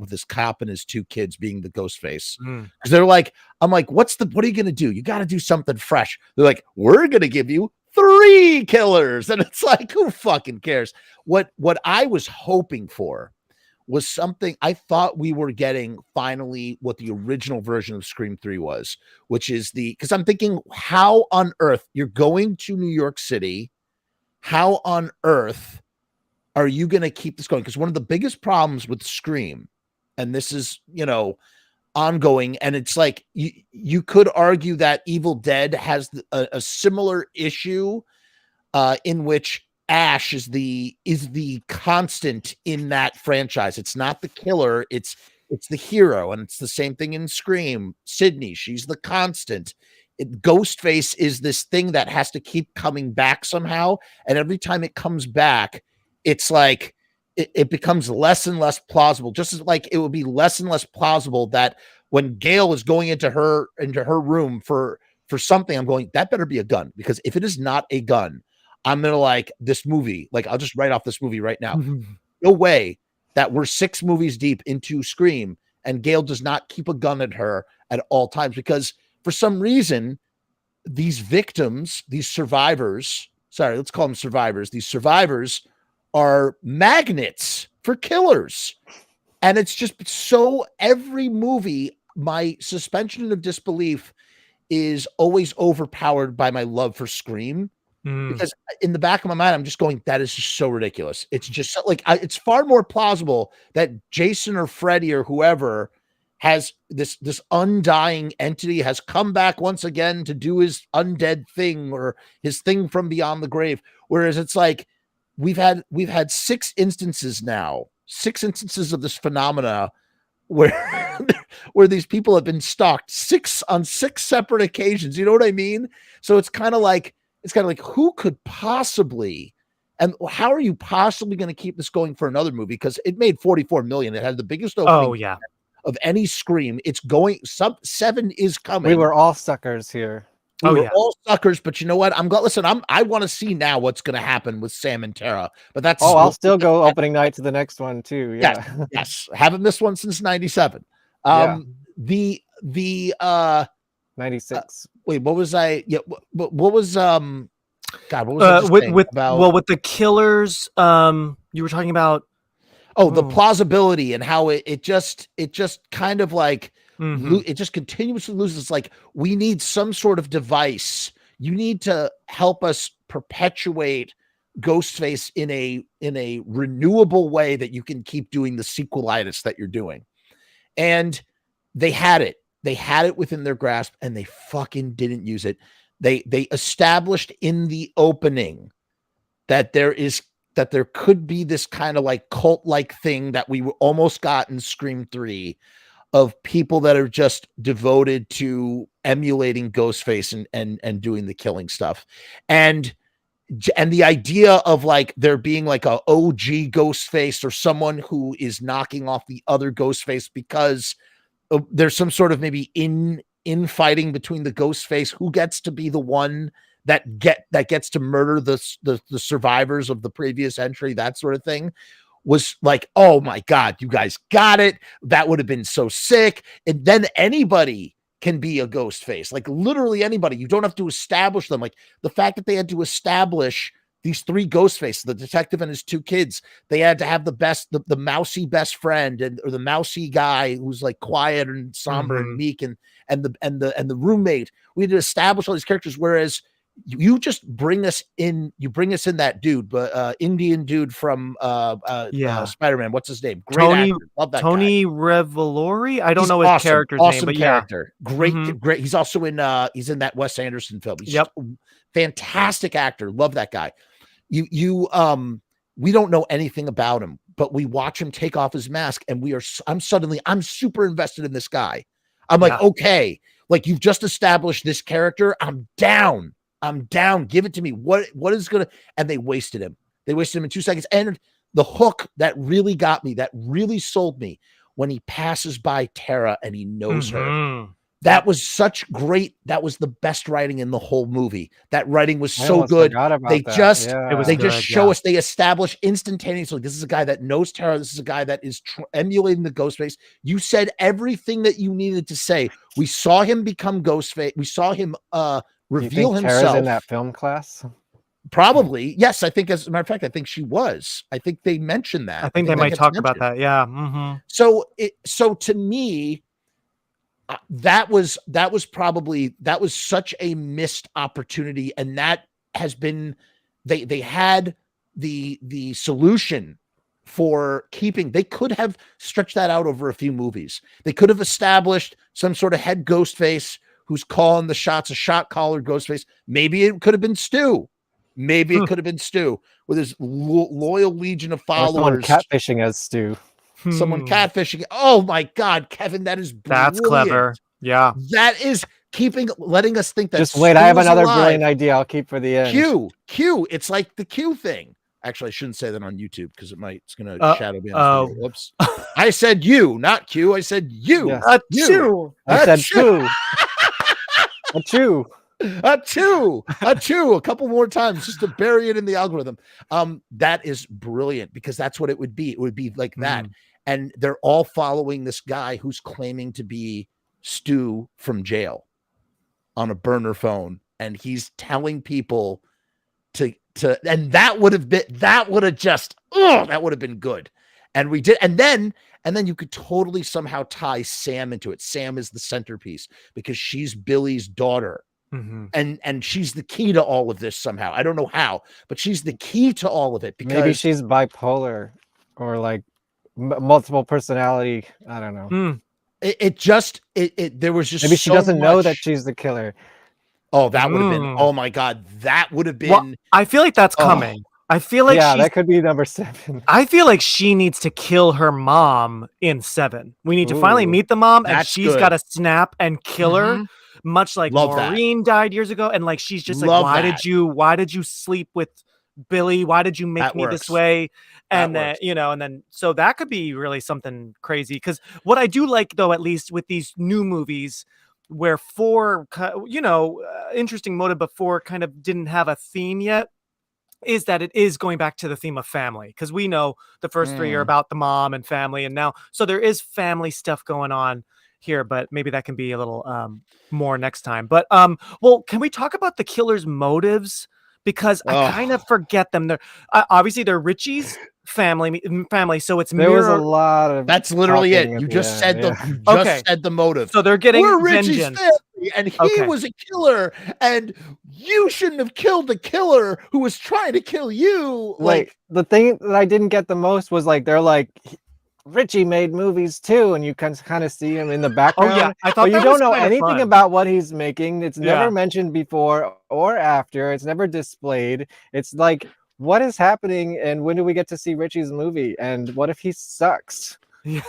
and his two kids being the Ghostface. Because they're like, I'm like, what are you gonna do? You got to do something fresh. They're like, we're gonna give you 3 killers, and it's like, who fucking cares? What I was hoping for was something. I thought we were getting finally what the original version of Scream 3 was, which is because I'm thinking, how on earth you're going to New York City? How on earth are you going to keep this going? Because one of the biggest problems with Scream, and this is, ongoing, and it's like you could argue that Evil Dead has a similar issue in which Ash is the constant in that franchise. It's not the killer, it's the hero, and it's the same thing in Scream. Sydney, she's the constant. Ghostface is this thing that has to keep coming back somehow, and every time it comes back, it's like it becomes less and less plausible. Just as like it would be less and less plausible that when Gale is going into her room for something, I'm going, that better be a gun, because if it is not a gun, I'm gonna like this movie. Like, I'll just write off this movie right now. No way that we're 6 movies deep into Scream and Gale does not keep a gun at her at all times, because for some reason, these victims, these survivors, sorry, let's call them survivors. These survivors are magnets for killers. And it's just so every movie, my suspension of disbelief is always overpowered by my love for Scream. Because in the back of my mind, I'm just going, that is just so ridiculous. It's just so, like, it's far more plausible that Jason or Freddy or whoever has this undying entity has come back once again to do his undead thing or his thing from beyond the grave. Whereas it's like, we've had 6 instances now, 6 instances of this phenomena where where these people have been stalked on 6 separate occasions. You know what I mean? So it's kind of like, who could possibly, and how are you possibly going to keep this going for another movie? Because it made $44 million. It had the biggest opening of any Scream. It's going, sub 7 is coming. We were all suckers here. We were all suckers, but you know what? I want to see now what's going to happen with Sam and Tara. But that's I'll still go opening night to the next one too. Yeah. Yes. Haven't missed one since 97. The 96. Wait, what was I? Yeah, what was God? What was I just saying about? With the killers? You were talking about. The plausibility and how it just kind of like it just continuously loses. Like, we need some sort of device. You need to help us perpetuate Ghostface in a renewable way that you can keep doing the sequelitis that you're doing. And they had it. They had it within their grasp, and they fucking didn't use it. They established in the opening that there could be this kind of like cult-like thing that we almost got in Scream 3 of people that are just devoted to emulating Ghostface and doing the killing stuff. And the idea of like there being like a OG Ghostface or someone who is knocking off the other Ghostface because there's some sort of maybe infighting between the Ghostface, who gets to be the one that gets to murder the survivors of the previous entry, that sort of thing, was like, oh my God, you guys got it. That would have been so sick. And then anybody can be a Ghostface, like literally anybody. You don't have to establish them. Like the fact that they had to establish these 3 Ghostfaces, the detective and his 2 kids, they had to have the mousy best friend or the mousy guy who's like quiet and somber and meek and the roommate. We had to establish all these characters. Whereas you just bring us in that dude, but Indian dude from Spider-Man. What's his name? Great actor. Love that Tony guy. Revolori. I don't know his awesome, character's awesome name, but character. Great. He's also in he's in that Wes Anderson film. He's fantastic actor. Love that guy. We don't know anything about him, but we watch him take off his mask and I'm super invested in this guy. I'm like, okay, like you've just established this character. I'm down. Give it to me. What is gonna? And they wasted him. They wasted him in 2 seconds. And the hook that really got me, that really sold me, when he passes by Tara and he knows her. That was such great. That was the best writing in the whole movie. That writing was so good. They just show us. They establish instantaneously. This is a guy that knows Tara. This is a guy that is emulating the Ghostface. You said everything that you needed to say. We saw him become Ghostface. We saw him reveal himself. Tara's in that film class? Probably. Yes, I think, as a matter of fact, I think she was. I think they mentioned that. I think they might talk about that. Yeah. So to me, that was such a missed opportunity. And that has been, they had the solution for keeping. They could have stretched that out over a few movies. They could have established some sort of head Ghostface who's calling the shots, a shot caller Ghostface. Maybe it could have been Stu. Maybe it could have been Stu with his loyal legion of followers. Or someone catfishing as Stu. Someone catfishing. Oh my God, Kevin, that is brilliant. That's clever. Yeah. That is letting us think that. Just wait, I have another brilliant idea I'll keep for the end. Q. It's like the Q thing. Actually, I shouldn't say that on YouTube because it's going to shadow me. Whoops. I said you, not Q. I said you. Yes. You. I said Q. A two. A couple more times just to bury it in the algorithm. That is brilliant because that's what it would be. It would be like that. And they're all following this guy who's claiming to be Stu from jail on a burner phone. And he's telling people and that would have been good. And we did. And then you could totally somehow tie Sam into it. Sam is the centerpiece because she's Billy's daughter. And she's the key to all of this somehow. I don't know how, but she's the key to all of it because maybe she's bipolar or like multiple personality. I don't know. There was just maybe she doesn't know that she's the killer. Oh, that would have been. Oh my God, that would have been. Well, I feel like that's coming. I feel like that could be number 7. I feel like she needs to kill her mom in 7. We need to finally meet the mom, and she's got to snap and kill her. Much like Maureen died years ago, and like she's just like, why did you sleep with Billy? Why did you make me this way? And then and then so that could be really something crazy. Because what I do like though, at least with these new movies, where 4, interesting motive, but 4 kind of didn't have a theme yet, is that it is going back to the theme of family. Because we know the first 3 are about the mom and family, and now so there is family stuff going on here, but maybe that can be a little more next time. But well, can we talk about the killer's motives? Because I kind of forget them. They're obviously they're Richie's family, so it's there was a lot of that's literally it. You just said said the motive. So they're getting Richie's family, and he was a killer, and you shouldn't have killed the killer who was trying to kill you. Like the thing that I didn't get the most was like they're like, Richie made movies too, and you can kind of see him in the background. Oh yeah, I thought but you that don't was know kind of anything fun. about what he's making. It's never mentioned before or after. It's never displayed. It's like, what is happening, and when do we get to see Richie's movie? And what if he sucks? He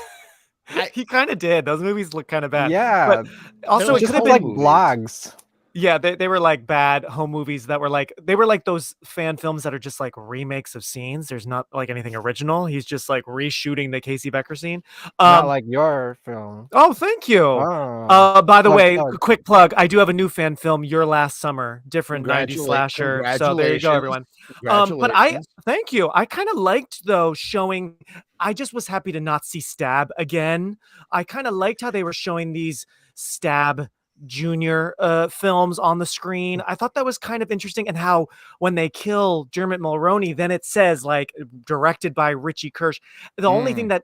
kind of did. Those movies look kind of bad. Yeah. But also, it just could have like been blogs. Yeah, they were like bad home movies that were like they were like those fan films that are just like remakes of scenes. There's not like anything original. He's just like reshooting the Casey Becker scene. Not Um, like your film. oh, thank you. Oh, By the plug, way, plug. quick plug. I do have a new fan film, Your Last Summer, different 90s Congratulate, slasher. So there you go, everyone. But I congratulations. thank you. I kind of liked though showing. I just was happy to not see Stab again. I kind of liked how they were showing these Stab Junior films on the screen. I thought that was kind of interesting, and how when they kill Dermot Mulroney, then it says like directed by Richie Kirsch. The only thing that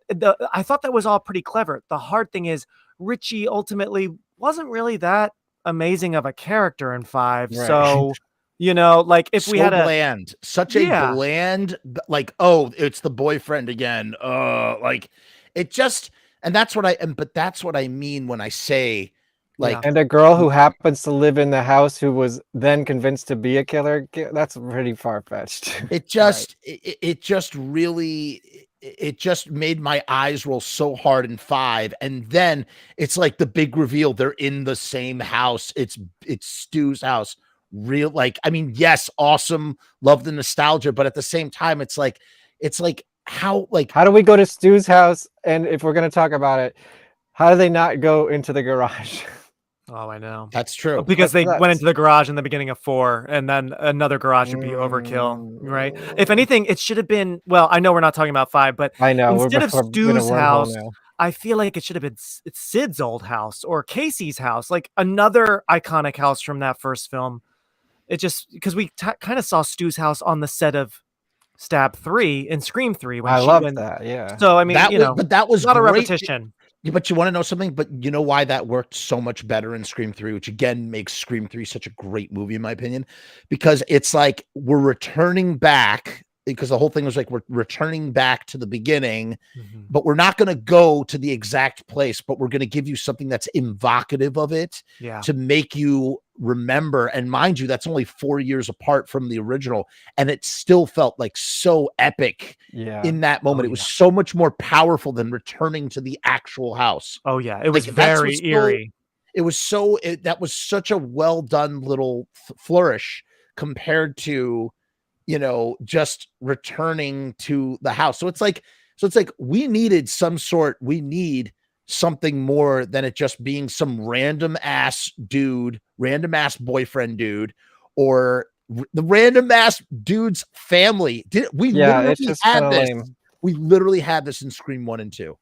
I thought that was all pretty clever. The hard thing is Richie ultimately wasn't really that amazing of a character in 5. Right. So, you know, like if So we had a bland, such Yeah. a bland, like, oh, it's the boyfriend again. Like it just, and that's what but that's what I mean when I say, like, And a girl who happens to live in the house who was then convinced to be a killer. That's pretty far fetched. it just, it just really, it just made my eyes roll so hard in 5. And then it's like the big reveal. They're in the same house. It's Stu's house. Real, like, I mean, yes, awesome. Love the nostalgia. But at the same time, it's like how do we go to Stu's house? And if we're going to talk about it, how do they not go into the garage? Oh, I know. that's true. Because they That's went into the garage in the beginning of 4, and then another garage would be overkill, right? If anything, it should have been. Well, I know we're not talking about 5, but I know. instead of we're in a Stu's wormhole house, now. I feel like it should have been it's Sid's old house or Casey's house, like another iconic house from that first film. It just because we kind of saw Stu's house on the set of Stab 3 and Scream 3 when I she love went. that. Yeah. So I mean, That you was, know, but that was a lot of great. repetition. Yeah, but you want to know something? But you know why that worked so much better in Scream 3, which again makes Scream 3 such a great movie, in my opinion, because it's like we're returning back, because the whole thing was like we're returning back to the beginning, but we're not going to go to the exact place, but we're going to give you something that's evocative of it Yeah. to make you remember. And mind you, that's only 4 years apart from the original, and it still felt like so epic. Yeah. In that moment, Oh, it was so much more powerful than returning to the actual house. Oh yeah, it was Like, that's very what's eerie. It was that was such a well done little flourish compared to, you know, just returning to the house. So it's like we need something more than it just being some random ass boyfriend dude, or the random ass dude's family. We Yeah, it's literally just had kind of this. lame. We literally had this in Scream 1 and 2.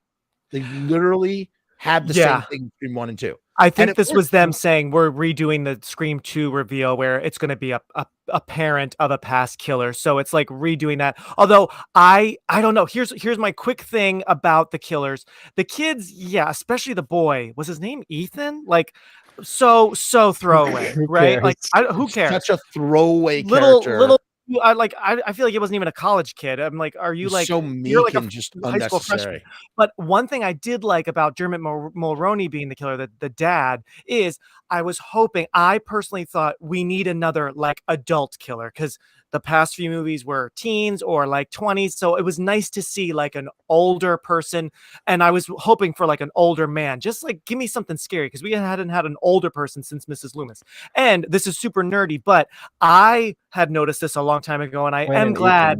They literally had the same thing in Scream 1 and 2. I think it this was worked. them saying we're redoing the Scream 2 reveal where it's going to be a parent of a past killer. So it's like redoing that. Although I don't know. Here's my quick thing about the killers. The kids, yeah, especially the boy. Was his name Ethan? Like so throwaway, Who right? Like cares? who cares? Such a throwaway character. Little I feel like he wasn't even a college kid. I'm like, are you He's like so you're meek like and just high school freshman? unnecessary. But one thing I did like about Dermot Mulroney being the killer, the dad, is I personally thought we need another like adult killer, because the past few movies were teens or like 20s. So it was nice to see like an older person. And I was hoping for like an older man, just like give me something scary, because we hadn't had an older person since Mrs. Loomis. And this is super nerdy, but I had noticed this a long time ago, and I am glad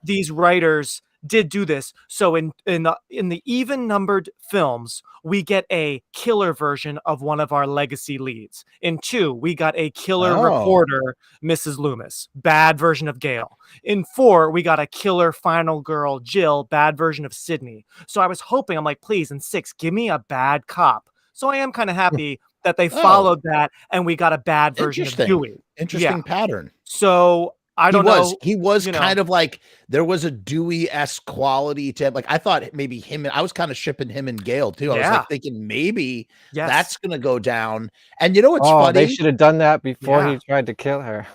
these writers did do this. So in the even numbered films, we get a killer version of one of our legacy leads. In 2, we got a killer reporter, Mrs. Loomis, bad version of Gale. In 4, we got a killer final girl, Jill, bad version of Sydney. So I was hoping, I'm like, please, in 6, give me a bad cop. So I am kind of happy that they followed that, and we got a bad version of Dewey. Interesting pattern. So I don't know. He was kind of like, there was a Dewey-esque quality to him. Like, I thought maybe him, and I was kind of shipping him and Gale too. I was like thinking maybe that's gonna go down. And you know what's funny? They should have done that before he tried to kill her.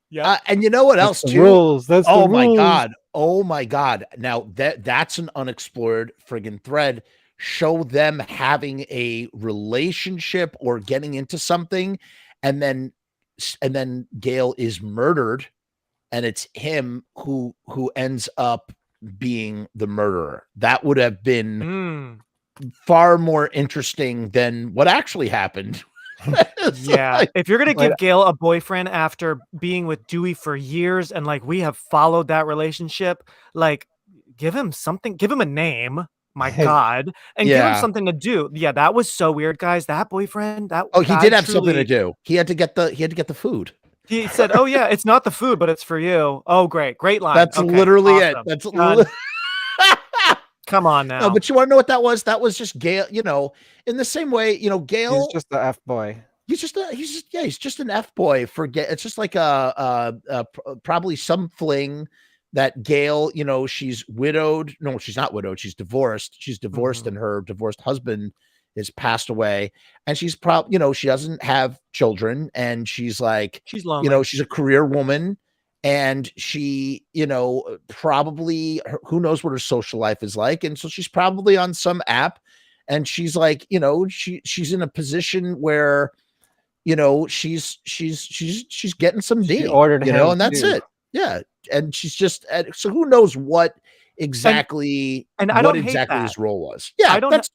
Yeah. And you know what else too? Rules. That's the rules. Oh my God. Now that's an unexplored friggin' thread. Show them having a relationship or getting into something, and then Gale is murdered, and it's him who ends up being the murderer. That would have been far more interesting than what actually happened. Yeah, if you're gonna give Gale a boyfriend after being with Dewey for years and like we have followed that relationship, like give him something, give him a name, my God, and give him something to do. Yeah, that was so weird, guys. That boyfriend, that he guy did have something to truly, do. He had to get the food. he said, "Oh yeah, it's not the food, but it's for you." Oh, great line. That's Okay, literally it. awesome. That's Come on now. No, but you want to know what that was? That was just Gale, in the same way, Gale. He's just the F boy. He's just an F boy. It's just like probably some fling that Gale, she's widowed. No, she's not widowed. She's divorced. She's divorced and her divorced husband has passed away. And she's probably, she doesn't have children. And she's like, she's lonely. She's a career woman. And she, probably, who knows what her social life is like. And so she's probably on some app and she's like, she's in a position where, she's getting some D, and that's it. Yeah. And she's just, so who knows what exactly, and I don't hate that. His role was. Yeah, that's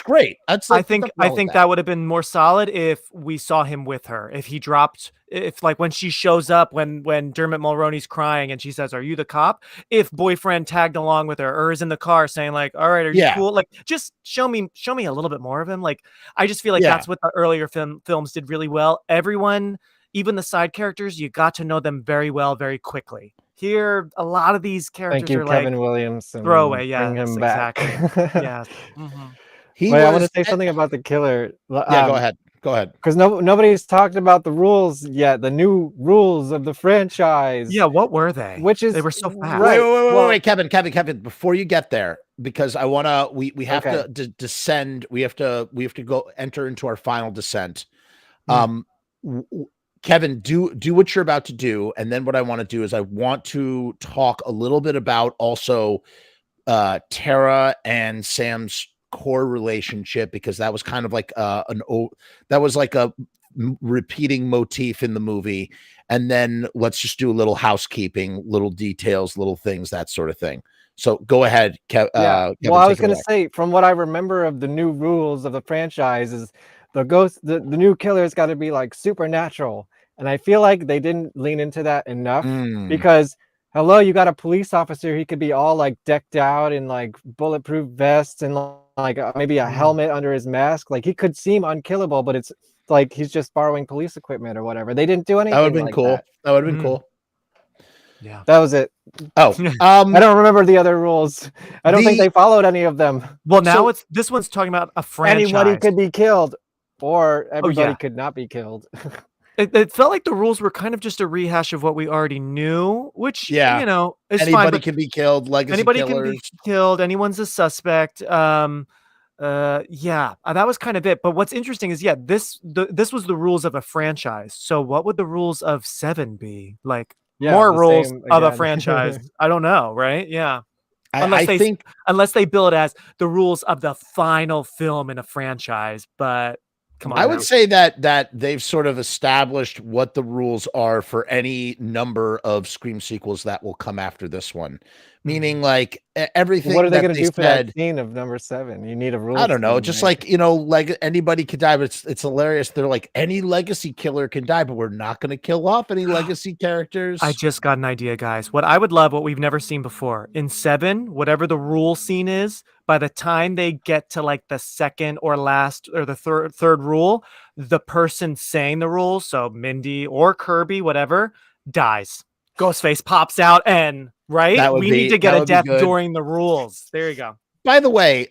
great. I think that would have been more solid if we saw him with her. If he dropped, if like when she shows up, when Dermot Mulroney's crying and she says, "Are you the cop?" If boyfriend tagged along with her or is in the car saying like, "All right, are you cool?" Like just show me a little bit more of him. Like I just feel like that's what the earlier films did really well. Everyone, even the side characters, you got to know them very well, very quickly. Here, a lot of these characters are Kevin like Williams throwaway. Yeah, bring him back. Exactly. Yeah. I want to say something about the killer. Yeah, go ahead. Because nobody's talked about the rules yet. The new rules of the franchise. Yeah, what were they? They were so fast. Wait, Kevin. Before you get there, because I want to, we have to descend. We have to go enter into our final descent. Kevin, do what you're about to do. And then what I want to do is I want to talk a little bit about also Tara and Sam's core relationship, because that was kind of like a repeating motif in the movie. And then let's just do a little housekeeping, little details, little things, that sort of thing. So go ahead. Kevin, I was going to say, from what I remember of the new rules of the franchise is the new killer's got to be like supernatural. And I feel like they didn't lean into that enough because, hello, you got a police officer. He could be all like decked out in like bulletproof vests and like maybe a helmet under his mask. Like he could seem unkillable, but it's like he's just borrowing police equipment or whatever. They didn't do anything. That would have been cool. That would have been cool. Yeah, that was it. Oh, I don't remember the other rules. I don't think they followed any of them. Well, now this one's talking about a franchise. Anybody could be killed, or everybody could not be killed. It felt like the rules were kind of just a rehash of what we already knew, which is anybody fine, can be killed. Anybody can be killed. Anyone's a suspect. That was kind of it. But what's interesting is, this was the rules of a franchise. So what would the rules of 7 be? Like more rules of a franchise? I don't know, right? Yeah. Unless they bill it as the rules of the final film in a franchise, but. I would say that they've sort of established what the rules are for any number of Scream sequels that will come after this one. Meaning, like everything. What are they going to do for that scene of number 7? You need a rule. I don't know. Just like like anybody could die, but it's hilarious. They're like any legacy killer can die, but we're not going to kill off any legacy characters. I just got an idea, guys. What I would love, what we've never seen before in 7, whatever the rule scene is, by the time they get to like the second or last or the third rule, the person saying the rules, so Mindy or Kirby, whatever, dies. Ghostface pops out and we need to get a death during the rules. There you go. By the way,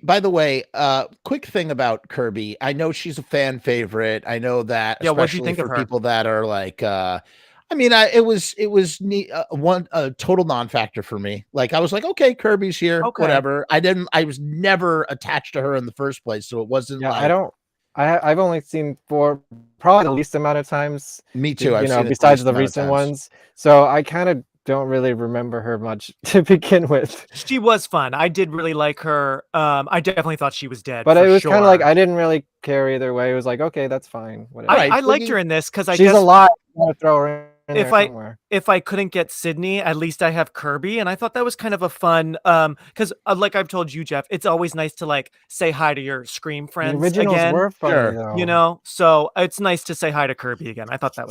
quick thing about Kirby. I know she's a fan favorite. I know that, especially what do you think for of her? People that are like, it was neat, a total non-factor for me. Like I was like, okay, Kirby's here, whatever. I was never attached to her in the first place, so it wasn't. Yeah, I've only seen probably the least amount of times. Me too. Besides the recent ones, so I kind of don't really remember her much to begin with. She was fun. I did really like her. I definitely thought she was dead, but it was kind of like I didn't really care either way. It was like, okay, that's fine. Whatever. I liked her in this because she's alive. I want to throw her there somewhere. if I couldn't get Sydney, at least I have Kirby, and I thought that was kind of a fun because like I've told you, Jeff, it's always nice to like say hi to your Scream The friends originals again. were funny, Sure. though. You know, so it's nice to say hi to Kirby again. I thought that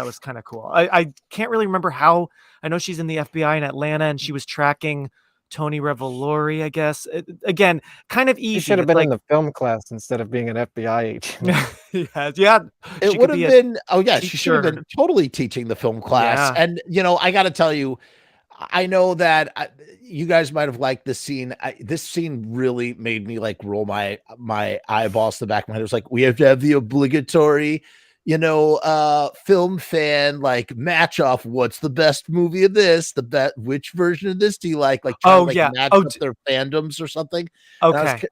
was kind of cool. I can't really remember how. I know she's in the FBI in Atlanta, and she was tracking Tony Revolori, I guess. Again, kind of easy. She should have It's been in the film class instead of being an FBI agent. yeah. It she would could have be a been, oh yeah, she should have been teacher. totally teaching the film class. Yeah. And, you know, I got to tell you, I know that you guys might have liked this scene. This scene really made me like roll my eyeballs to the back of my head. It was like, we have to have the obligatory, you know, film fan like match off. What's the best movie of this? Which version of this do you like? Like, trying to, like, yeah. match up their fandoms or something. Okay.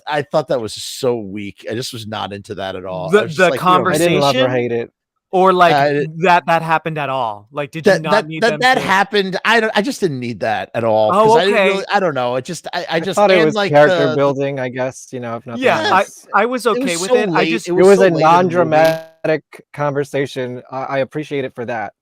I thought that was so weak. I just was not into that at all. The- I was just the like, I didn't love or Conversation? hate it. Or like Uh, that happened at all? Like, did you not need them? that to- happened. I just didn't need that at all. Oh, 'Cause I didn't okay. really, I don't know. It just, I I just, thought it and was like character building, I guess, you know, if nothing Yeah, else. I was okay was with so it. I late. just It was so a late in the movie. non-dramatic conversation. I appreciate it for that.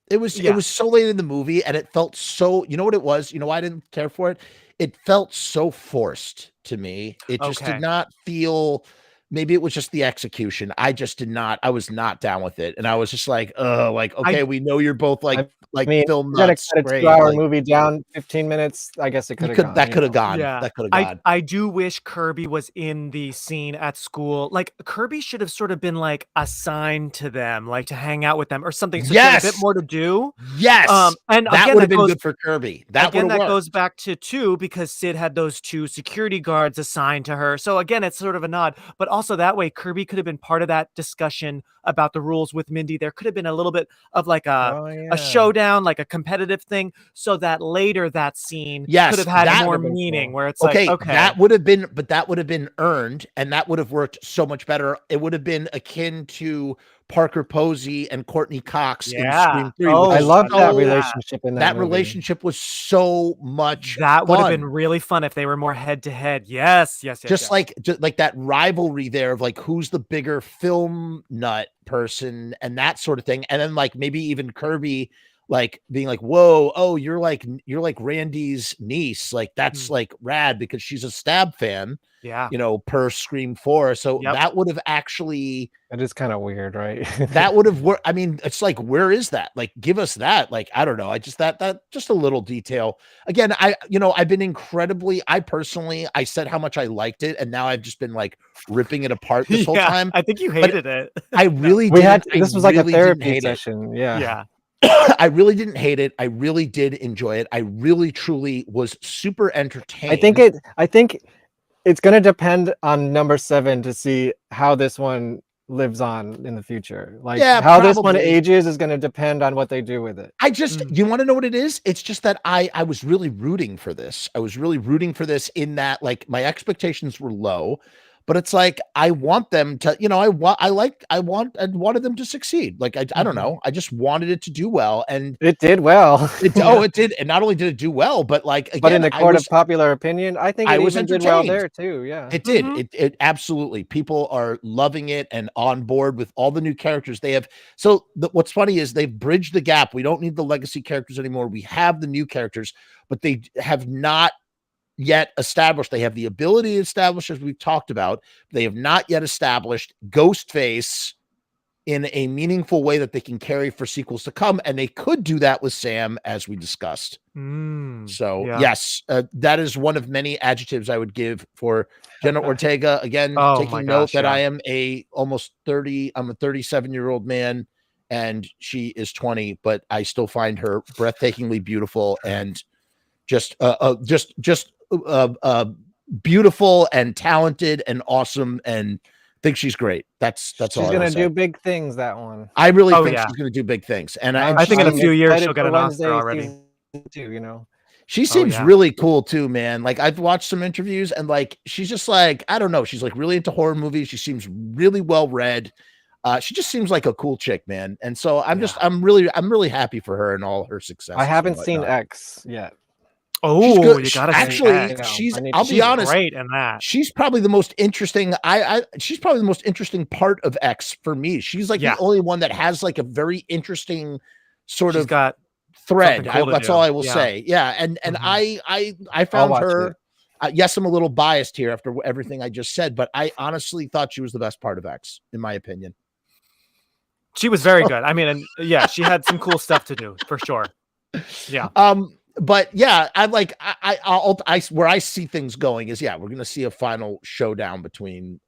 It was Yeah. so late in the movie, and it felt so. You know what it was? You know why I didn't care for it? It felt so forced to me. It just Okay. did not feel. Maybe it was just the execution. I just did not. I was not down with it, and I was just like, "Oh, like okay, we know you're both like I mean, film you're gonna nuts. cut a Great, 2-hour like, movie down 15 minutes. I guess it could have gone. that you could have know. gone. Yeah, That could have gone. I do wish Kirby was in the scene at school. Like Kirby should have sort of been like assigned to them, like to hang out with them or something. So she had a bit Yes! more to do. Yes, And that again, would have that been goes good for Kirby. That would again, have that worked. goes back to 2 because Sid had those 2 security guards assigned to her. So again, it's sort of a nod, but also that way Kirby could have been part of that discussion about the rules with Mindy. There could have been a little bit of like Oh, a yeah. showdown, like a competitive thing, so that later that scene Yes, could have had that more would have been meaning cool. where it's Okay, like, okay, that would have been, but that would have been earned, and that would have worked so much better. It would have been akin to Parker Posey and Courtney Cox in Yeah. Scream 3. Oh, which I is love that so- relationship in that That movie. relationship was so much that would have fun. been really fun if they were more head to head. Yes. just like that rivalry there of like who's the bigger film nut person and that sort of thing, and then like maybe even Kirby like being like, whoa, oh, you're like Randy's niece, like that's like rad because she's a Stab fan, yeah. you know, per Scream 4. So Yep. that would have actually, It is kind of weird, right? that would have worked. I mean, it's like, where is that? Like, give us that. Like, I don't know. I just that just a little detail. Again, I've been incredibly, I said how much I liked it, and now I've just been like ripping it apart this whole time. I think you hated it. I really we had I this was like a really didn't therapy hate it. session. Yeah. Yeah. I really didn't hate it. I really did enjoy it. I really truly was super entertained. I think it's gonna depend on number 7 to see how this one lives on in the future. Like Yeah, how this one probably. ages is gonna depend on what they do with it. I just, you want to know what it is? It's just that I was really rooting for this. I was really rooting for this in that like my expectations were low, but it's like I want them to, I wanted them to succeed. Like I don't know. I just wanted it to do well, and It did well. it did. And not only did it do well, but like again, But in the I court was, of popular opinion, I think I it was even did well entertained. there too. Yeah. It did. Mhm. It absolutely. People are loving it and on board with all the new characters they have. So what's funny is they've bridged the gap. We don't need the legacy characters anymore. We have the new characters, but they have not yet established. They have the ability to establish, as we've talked about. They have not yet established Ghostface in a meaningful way that they can carry for sequels to come. And they could do that with Sam, as we discussed. So yeah. yes, that is one of many adjectives I would give for Jenna Ortega. Again, Oh my taking note gosh, that yeah. I am I'm a 37-year-old man and she is 20, but I still find her breathtakingly beautiful and just beautiful and talented and awesome, and think she's great. That's She's all. gonna do big things. That one. I really think yeah. she's gonna do big things, and I think in a I'm few years excited she'll get for an Oscar Wednesday already. season 2, you know. she seems yeah. really cool too, man. Like I've watched some interviews, and like she's just like, I don't know, she's like really into horror movies. She seems really well read. She just seems like a cool chick, man. And so I'm really happy for her and all her success. I haven't seen X yet. She's Oh, good. you gotta Actually, see X. I'll be She's honest, great in that. she's probably the most interesting. She's probably the most interesting part of X for me. She's like the only one that has like a very interesting sort She's of got thread. something cool to That's do. all I will Yeah. say. Yeah, and Mhm. I found watch her. it. Yes, I'm a little biased here after everything I just said, but I honestly thought she was the best part of X, in my opinion. She was very good. I mean, and yeah, she had some cool stuff to do for sure. Yeah. But yeah, I like where I see things going is, yeah, we're gonna see a final showdown between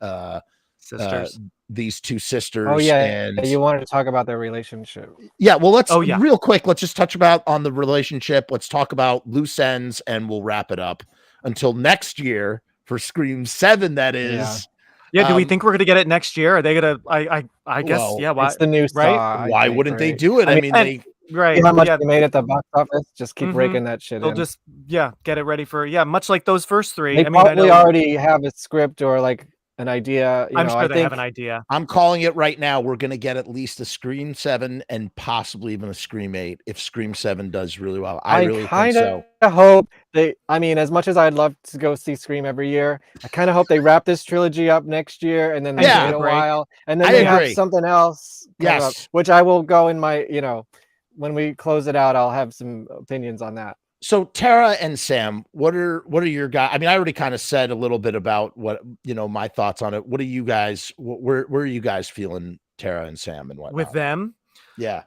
Sisters. these two sisters. Oh yeah, and you wanted to talk about their relationship. yeah, well, let's Oh, yeah. real quick, let's just touch about on the relationship. Let's talk about loose ends and we'll wrap it up until next year for Scream 7. That is. Yeah, do we think we're gonna get it next year? Are they gonna? I guess. Well, Yeah. Why? It's the new right? Saw. Why wouldn't they do it? I mean, and- they Right. See how much Yeah. they made at the box office? Just keep Mhm. raking that shit They'll in. just get it ready for much like those first three. They I mean, I probably know, already have a script or like an idea. I'm I sure they have think an idea. I'm calling it right now. We're going to get at least a Scream 7 and possibly even a Scream 8 if Scream 7 does really well. I really think kind so. of hope they. I mean, as much as I'd love to go see Scream every year, I kind of hope they wrap this trilogy up next year, and then they Yeah. wait a Break. while, and then I they have agree. something else. coming up, Yes. which I will go in my. When we close it out, I'll have some opinions on that. So Tara and Sam, what are your guys? I mean, I already kind of said a little bit about what, my thoughts on it. What are you guys, where are you guys feeling Tara and Sam and whatnot? With them, Yeah.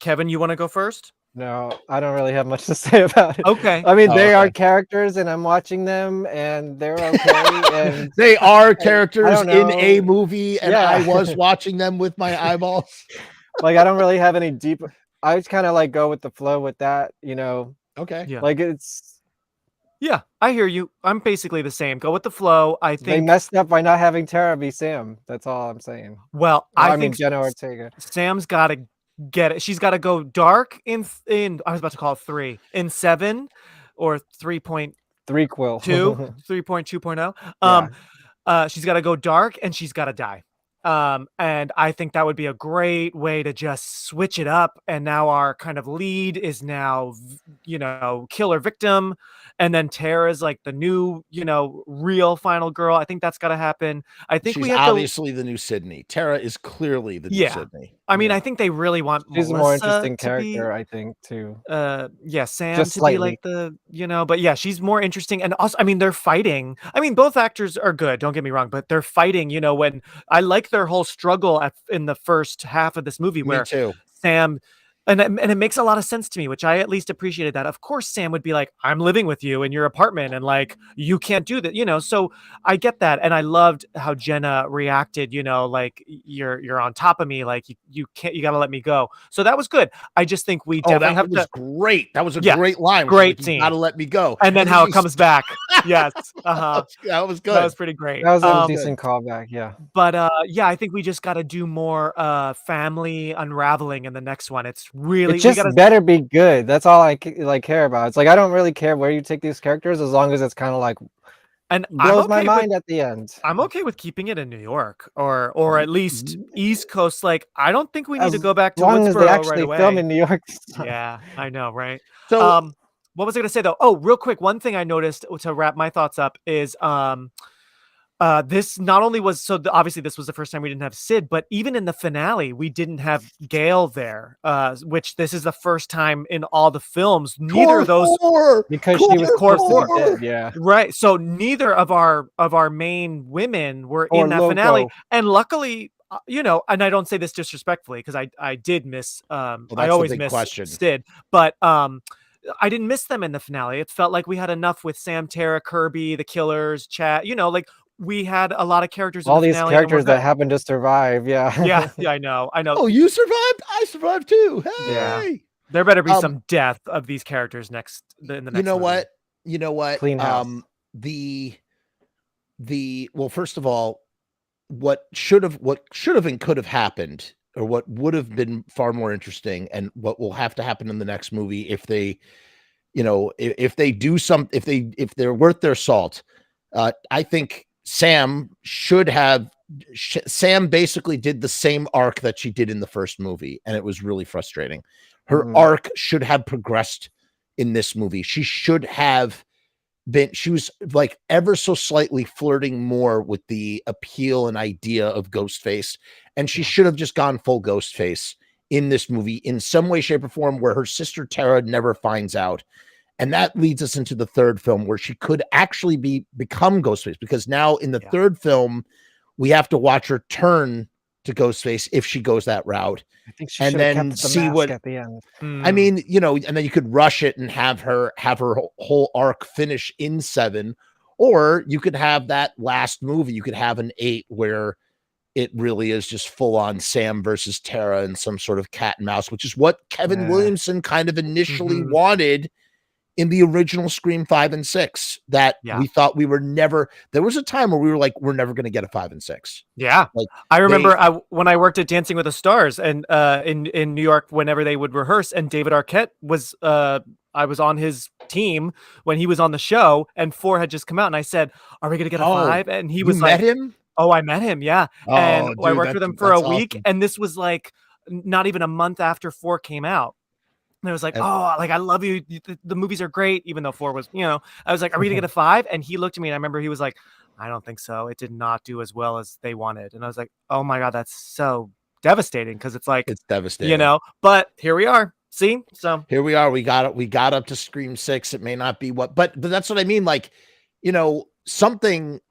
Kevin, you want to go first? No, I don't really have much to say about it. Okay. I mean, they are okay. characters, and I'm watching them, and they're okay. And They are characters don't in a know. movie, and Yeah. I was watching them with my eyeballs. like, I don't really have any deep. I just kind of like go with the flow with that. Okay. Yeah. Like it's Yeah, I hear you. I'm basically the same. Go with the flow. I they think. messed up by not having Tara be Sam. That's all I'm saying. Well, I I mean, think Jenna Ortega. Sam's got to get it. She's got to go dark in. I was about to call it 3 in 7 or 3.2, 3-quill. 3.2.0. She's got to go dark and she's got to die. And I think that would be a great way to just switch it up. And now our kind of lead is now, killer victim. And then Tara's like the new, real final girl. I think that's got to happen. I think She's we have obviously the new Sydney. Tara is clearly the new Sydney. I mean, I think they really want She's Melissa a more interesting to character, I think, too. Sam Just to be slightly. like but yeah, she's more interesting. And also, I mean, they're fighting. I mean, both actors are good, don't get me wrong, but they're fighting, when I like their whole struggle in the first half of this movie where Me too. Sam, and it makes a lot of sense to me, which I at least appreciated that. Of course, Sam would be like, I'm living with you in your apartment and like, you can't do that, so I get that. And I loved how Jenna reacted, like you're on top of me. Like you can't, you got to let me go. So that was good. I just think we definitely have was to. great. That was a great line. Great You scene. got to let me go. And then how it comes back. Yes. That was good. That was pretty great. That was a decent callback, yeah. But I think we just got to do more family unraveling in the next one. It's really It just better be good. That's all I care about. It's like I don't really care where you take these characters as long as it's kind of like and blows my mind at the end. I'm okay with keeping it in New York or at least East Coast. Like I don't think we need to go back to as long as they Woodsboro actually right away. film in New York. Yeah, I know, right? So what was I going to say though? Oh, real quick, one thing I noticed to wrap my thoughts up is this not only was obviously this was the first time we didn't have Sid, but even in the finale we didn't have Gale there, which this is the first time in all the films. Neither of those because she was Core supposed to 4. be dead, yeah. Right. So neither of our main women were Or in that Loco. finale, and luckily, and I don't say this disrespectfully because I did miss I always miss Sid, but I didn't miss them in the finale. It felt like we had enough with Sam, Tara, Kirby, the Killers, Chad. Like we had a lot of characters. All in the these finale characters that happened to survive. Yeah. yeah, I know. Oh, you survived? I survived too. Hey. Yeah. There better be some death of these characters in the next. You know what? Clean house. Well, first of all, what should have and could have happened, or what would have been far more interesting, and what will have to happen in the next movie if they, if they do if they're worth their salt, I think Sam basically did the same arc that she did in the first movie, and it was really frustrating. Her arc should have progressed in this movie. She was like ever so slightly flirting more with the appeal and idea of Ghostface, and she should have just gone full Ghostface in this movie in some way, shape, or form where her sister Tara never finds out. And that leads us into the third film where she could actually become Ghostface, because now in the third film, we have to watch her turn to Ghostface if she goes that route. I think she and should have then kept the see mask what at the end. I mean, you know, and then you could rush it and have her whole arc finish in 7, or you could have that last movie. You could have an 8 where it really is just full on Sam versus Tara and some sort of cat and mouse, which is what Kevin Williamson kind of initially wanted in the original Scream 5 and 6, that we thought we were never, there was a time where we were like, we're never going to get a 5 and 6. Yeah. Like, I remember when I worked at Dancing with the Stars and in New York, whenever they would rehearse, and David Arquette was, I was on his team when he was on the show, and 4 had just come out, and I said, are we going to get a 5? And he was like, met him? Oh, I met him. Yeah. And dude, I worked with him for a week. Awesome. And this was like not even a month after 4 came out. And I was like, oh, like, I love you. The movies are great, even though 4 was, you know, I was like, are we going to get a 5? And he looked at me, and I remember he was like, I don't think so. It did not do as well as they wanted. And I was like, oh my God, that's so devastating. Cause it's like, it's devastating, you know, but here we are. See, so here we are. We got up to Scream 6. It may not be what, but that's what I mean. Like, you know, something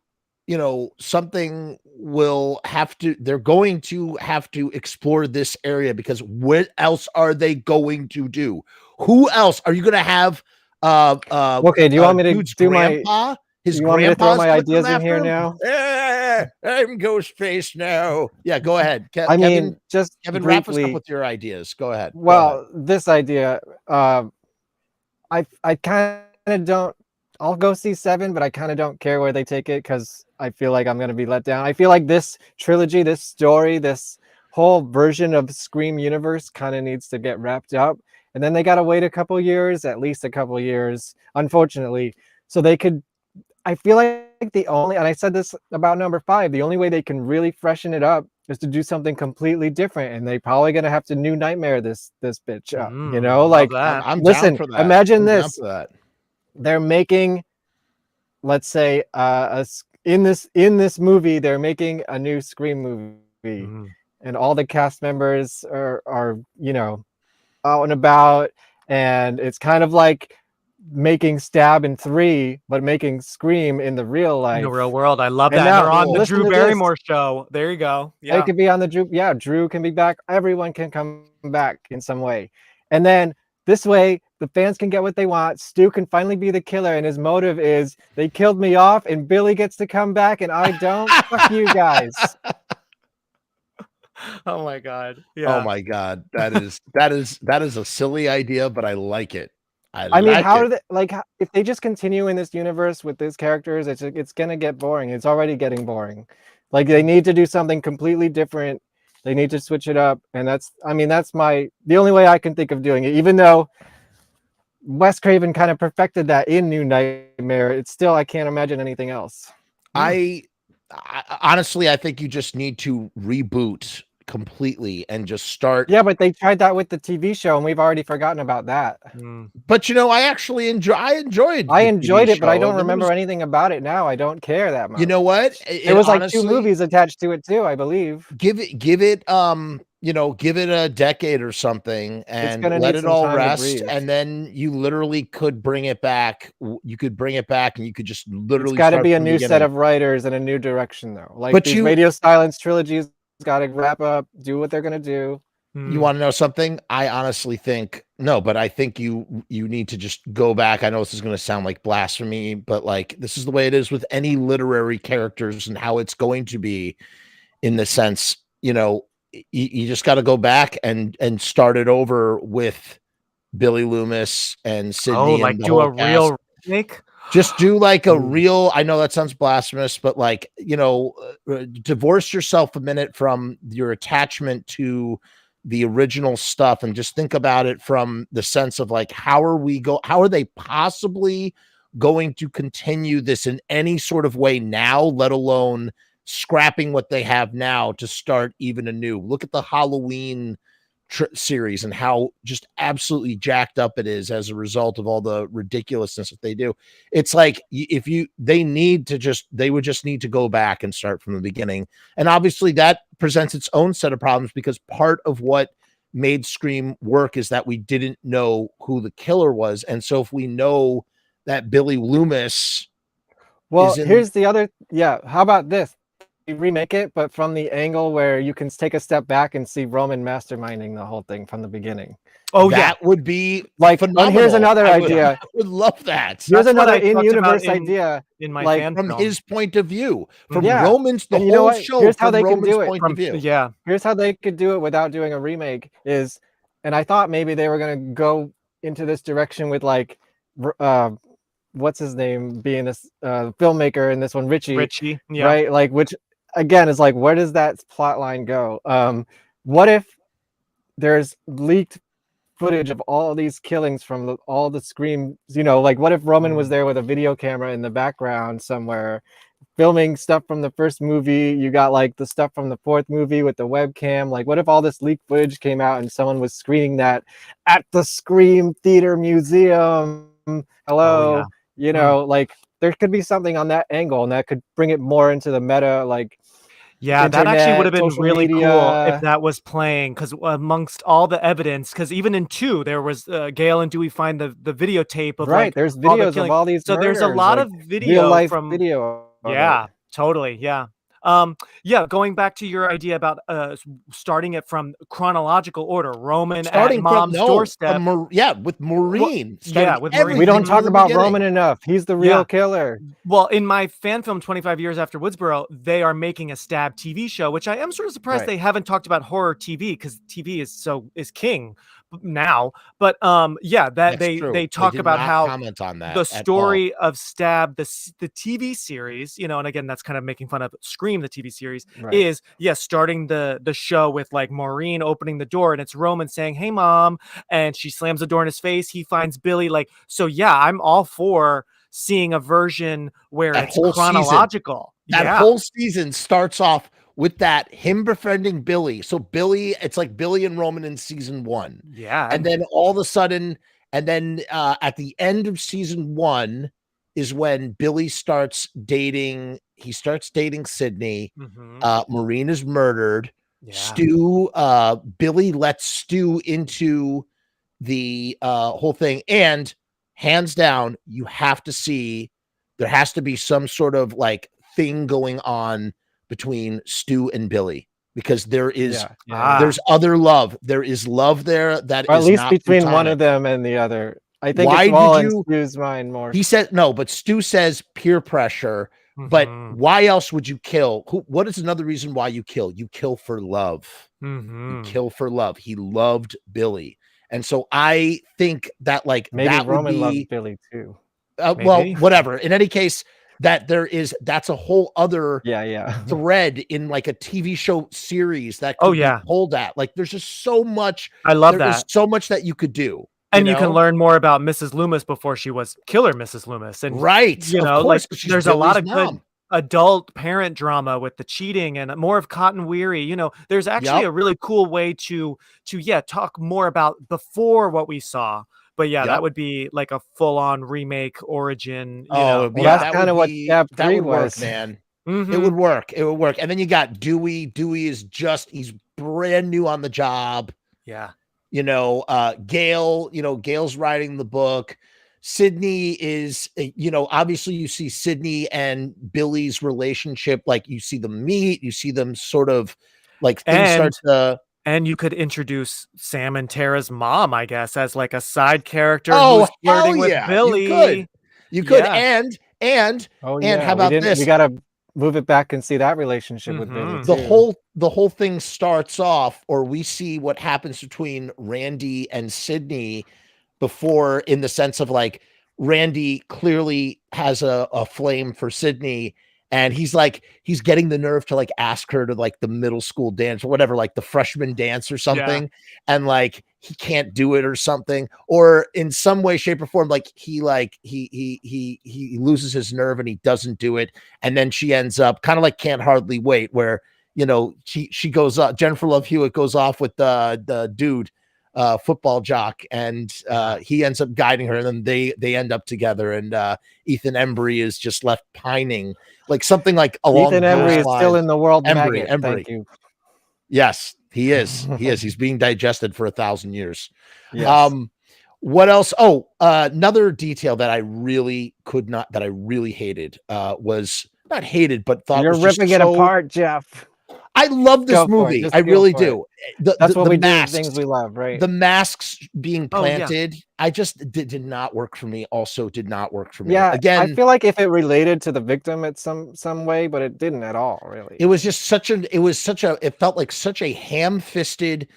will have to, they're going to have to explore this area, because what else are they going to do? Who else are you going to have? Okay, do you want me to do grandpa? Do you want me to throw my ideas in here now? Yeah, I'm Ghostface now. Yeah, go ahead. I mean, just Kevin, briefly, wrap us up with your ideas. Go ahead. Well, this idea, I kind of don't. I'll go see 7, but I kind of don't care where they take it, because I feel like I'm going to be let down. I feel like this trilogy, this story, this whole version of Scream universe kind of needs to get wrapped up. And then they got to wait a couple years, at least a couple years, unfortunately. So they could, I feel like the only, and I said this about number 5, the only way they can really freshen it up is to do something completely different. And they probably going to have to new nightmare this bitch up, you know, like, I'm listen, down for that. Imagine this. They're making, let's say, in this movie, they're making a new Scream movie, and all the cast members are you know, out and about, and it's kind of like making Stab in 3, but making Scream in the real life, in the real world. I love that. Now, they're on the listen Drew to Barrymore show. There you go. Yeah, they could be on the Drew. Yeah, Drew can be back. Everyone can come back in some way, and then this way, the fans can get what they want. Stu can finally be the killer, and his motive is they killed me off, and Billy gets to come back, and I don't. Fuck you guys. Oh my God. Yeah. Oh my God. That is a silly idea, but I like it. I mean, how do they, like, if they just continue in this universe with these characters, it's gonna get boring. It's already getting boring. Like, they need to do something completely different. They need to switch it up, and that's the only way I can think of doing it. Even though Wes Craven kind of perfected that in New Nightmare, it's still, I can't imagine anything else. I honestly, I think you just need to reboot completely and just start. Yeah, but they tried that with the TV show, and we've already forgotten about that. But you know, I actually enjoyed it, but I don't remember anything about it now. I don't care that much. You know what? It was honestly, like 2 movies attached to it too, I believe. Give it you know, give it a decade or something and let it all rest, and then you literally could bring it back. You could bring it back, and you could just literally. It's got to be a new set of writers and a new direction, though. Like, but these Radio Silence trilogies got to wrap up, do what they're gonna do. You want to know something? I honestly think no, but I think you need to just go back. I know this is going to sound like blasphemy, but like, this is the way it is with any literary characters and how it's going to be, in the sense, you know, you just got to go back and start it over with Billy Loomis and Sidney. Oh, like do a real remake? Just do like a real, I know that sounds blasphemous, but like, you know, divorce yourself a minute from your attachment to the original stuff and just think about it from the sense of like, how are they possibly going to continue this in any sort of way now, let alone scrapping what they have now to start even anew. Look at the Halloween series and how just absolutely jacked up it is as a result of all the ridiculousness that they do. It's like, they would just need to go back and start from the beginning. And obviously that presents its own set of problems, because part of what made Scream work is that we didn't know who the killer was. And so if we know that Billy Loomis Well, here's the other. Yeah, how about this? You remake it, but from the angle where you can take a step back and see Roman masterminding the whole thing from the beginning. Oh that would be like phenomenal. And here's another idea. I would love that. Here's another in-universe idea in my like fan from film. his point of view, from Yeah. Roman's the And you know whole what? show. Here's how from they can Roman's do it. point of view. Yeah. Here's how they could do it without doing a remake is, and I thought maybe they were gonna go into this direction with like what's his name being this filmmaker in this one, Richie, yeah, right? Like, which again is like, where does that plot line go? What if there's leaked footage of all these killings from all the Scream, you know, like what if Roman was there with a video camera in the background somewhere filming stuff from the first movie? You got like the stuff from the fourth movie with the webcam. Like, what if all this leaked footage came out and someone was screening that at the Scream Theater Museum? Hello. You know, like there could be something on that angle, and that could bring it more into the meta, like that internet, actually would have been really social cool media. if that was playing, because amongst all the evidence, because even in 2 there was Gale and Dewey find the videotape of right. like There's all the videos killing. of all these So there's a murders, lot like, of real video life from video of yeah, it. totally, yeah. Going back to your idea about starting it from chronological order, Roman Starting at mom's doorstep. with Maureen. With Maureen. We don't everything talk from the about beginning. Roman enough. He's the real killer. Well, in my fan film 25 years after Woodsboro, they are making a stab TV show, which I am sort of surprised they haven't talked about horror TV, because TV is king now. But they talk about how comment on that the story of Stab, the TV series, you know, and again that's kind of making fun of Scream, the TV series, is starting the show with like Maureen opening the door, and it's Roman saying, "Hey mom," and she slams the door in his face. He finds Billy. Like, so I'm all for seeing a version where it's chronological. That whole season starts off with that him befriending Billy. So Billy, it's like Billy and Roman in season 1. Yeah. And then all of a sudden, and then at the end of season 1 is when Billy starts dating. He starts dating Sydney. Maureen is murdered. Stu, Billy lets Stu into the whole thing. And hands down, you have to see, there has to be some sort of like thing going on between Stu and Billy, because there is there's other love. There is love there that or at is least not between platonic. one of them and the other. I think Why it's all did in you Stu's mind more. He said no, but Stu says peer pressure. But why else would you kill? What is another reason why you kill? You kill for love. You kill for love. He loved Billy. And so I think that like maybe that Roman would be, loved Billy too. Well, whatever. In any case, that's a whole other thread in like a TV show series that could be pulled at. Like there's just so much. I love there that. is so much that you could do. And you can learn more about Mrs. Loomis before she was killer Mrs. Loomis. And you know, like there's a lot of good adult parent drama with the cheating and more of Cotton Weary. You know, there's actually a really cool way to talk more about before what we saw. But that would be like a full-on remake origin. You know? That's kind of what Stab 3 was, work, man. It would work. It would work. And then you got Dewey. Dewey is he's brand new on the job. Yeah. You know, Gale, Gale's writing the book. Sydney is, obviously you see Sydney and Billy's relationship. Like you see them meet, you see them sort of like things start to. And you could introduce Sam and Tara's mom, I guess, as like a side character who's flirting with Billy. You could. And how about this? We gotta move it back and see that relationship with Billy too. The whole thing starts off, or we see what happens between Randy and Sydney before, in the sense of like Randy clearly has a flame for Sydney. And he's getting the nerve to like ask her to like the middle school dance or whatever, like the freshman dance or something. Yeah. And like, he can't do it or something, or in some way, shape or form, like he loses his nerve and he doesn't do it. And then she ends up kind of like Can't Hardly Wait, where, she goes up, Jennifer Love Hewitt goes off with the dude, football jock, and he ends up guiding her, and then they end up together, and Ethan Embry is just left pining, like something like along Ethan Embry is still in the world. Embry. Thank you. Yes, He is. He's being digested for 1,000 years. Yes. What else? Oh, another detail that I really hated was not hated, but thought You're was just ripping it so apart, Jeff. I love this Go for it. movie. Just I go really for it. do. That's what the we do. masks, Things we love, right? the masks being Oh, yeah. planted, I just did not work for me. Also, did not work for me. Yeah, Again, I feel like if it related to the victim at some way, but it didn't at all, really. it was just it felt like such a ham-fisted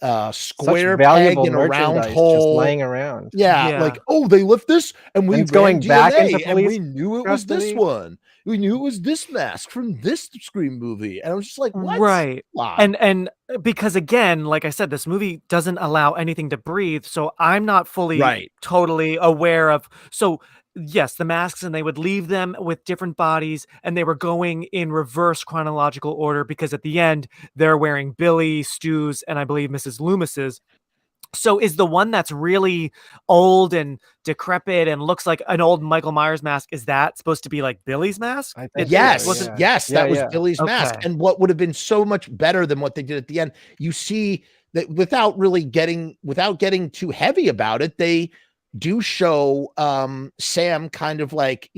Such square peg valuable in a round merchandise just hole. laying around. Yeah, Yeah. like, oh, they lift this and we And it's ran going back DNA into and we police knew it was this custody. one. We knew it was this mask from this Scream movie. And I was just like, what? Right. Why? And because again, like I said, this movie doesn't allow anything to breathe, so I'm not fully Right. totally aware of. So yes, the masks, and they would leave them with different bodies, and they were going in reverse chronological order because at the end they're wearing Billy, Stu's, and I believe Mrs. Loomis's. So is the one that's really old and decrepit and looks like an old Michael Myers mask, is that supposed to be like Billy's mask? I think Yes, so, yeah. yes, that Yeah, was yeah. Billy's mask. Okay. And what would have been so much better than what they did at the end, you see that without getting too heavy about it, they do show Sam kind of like,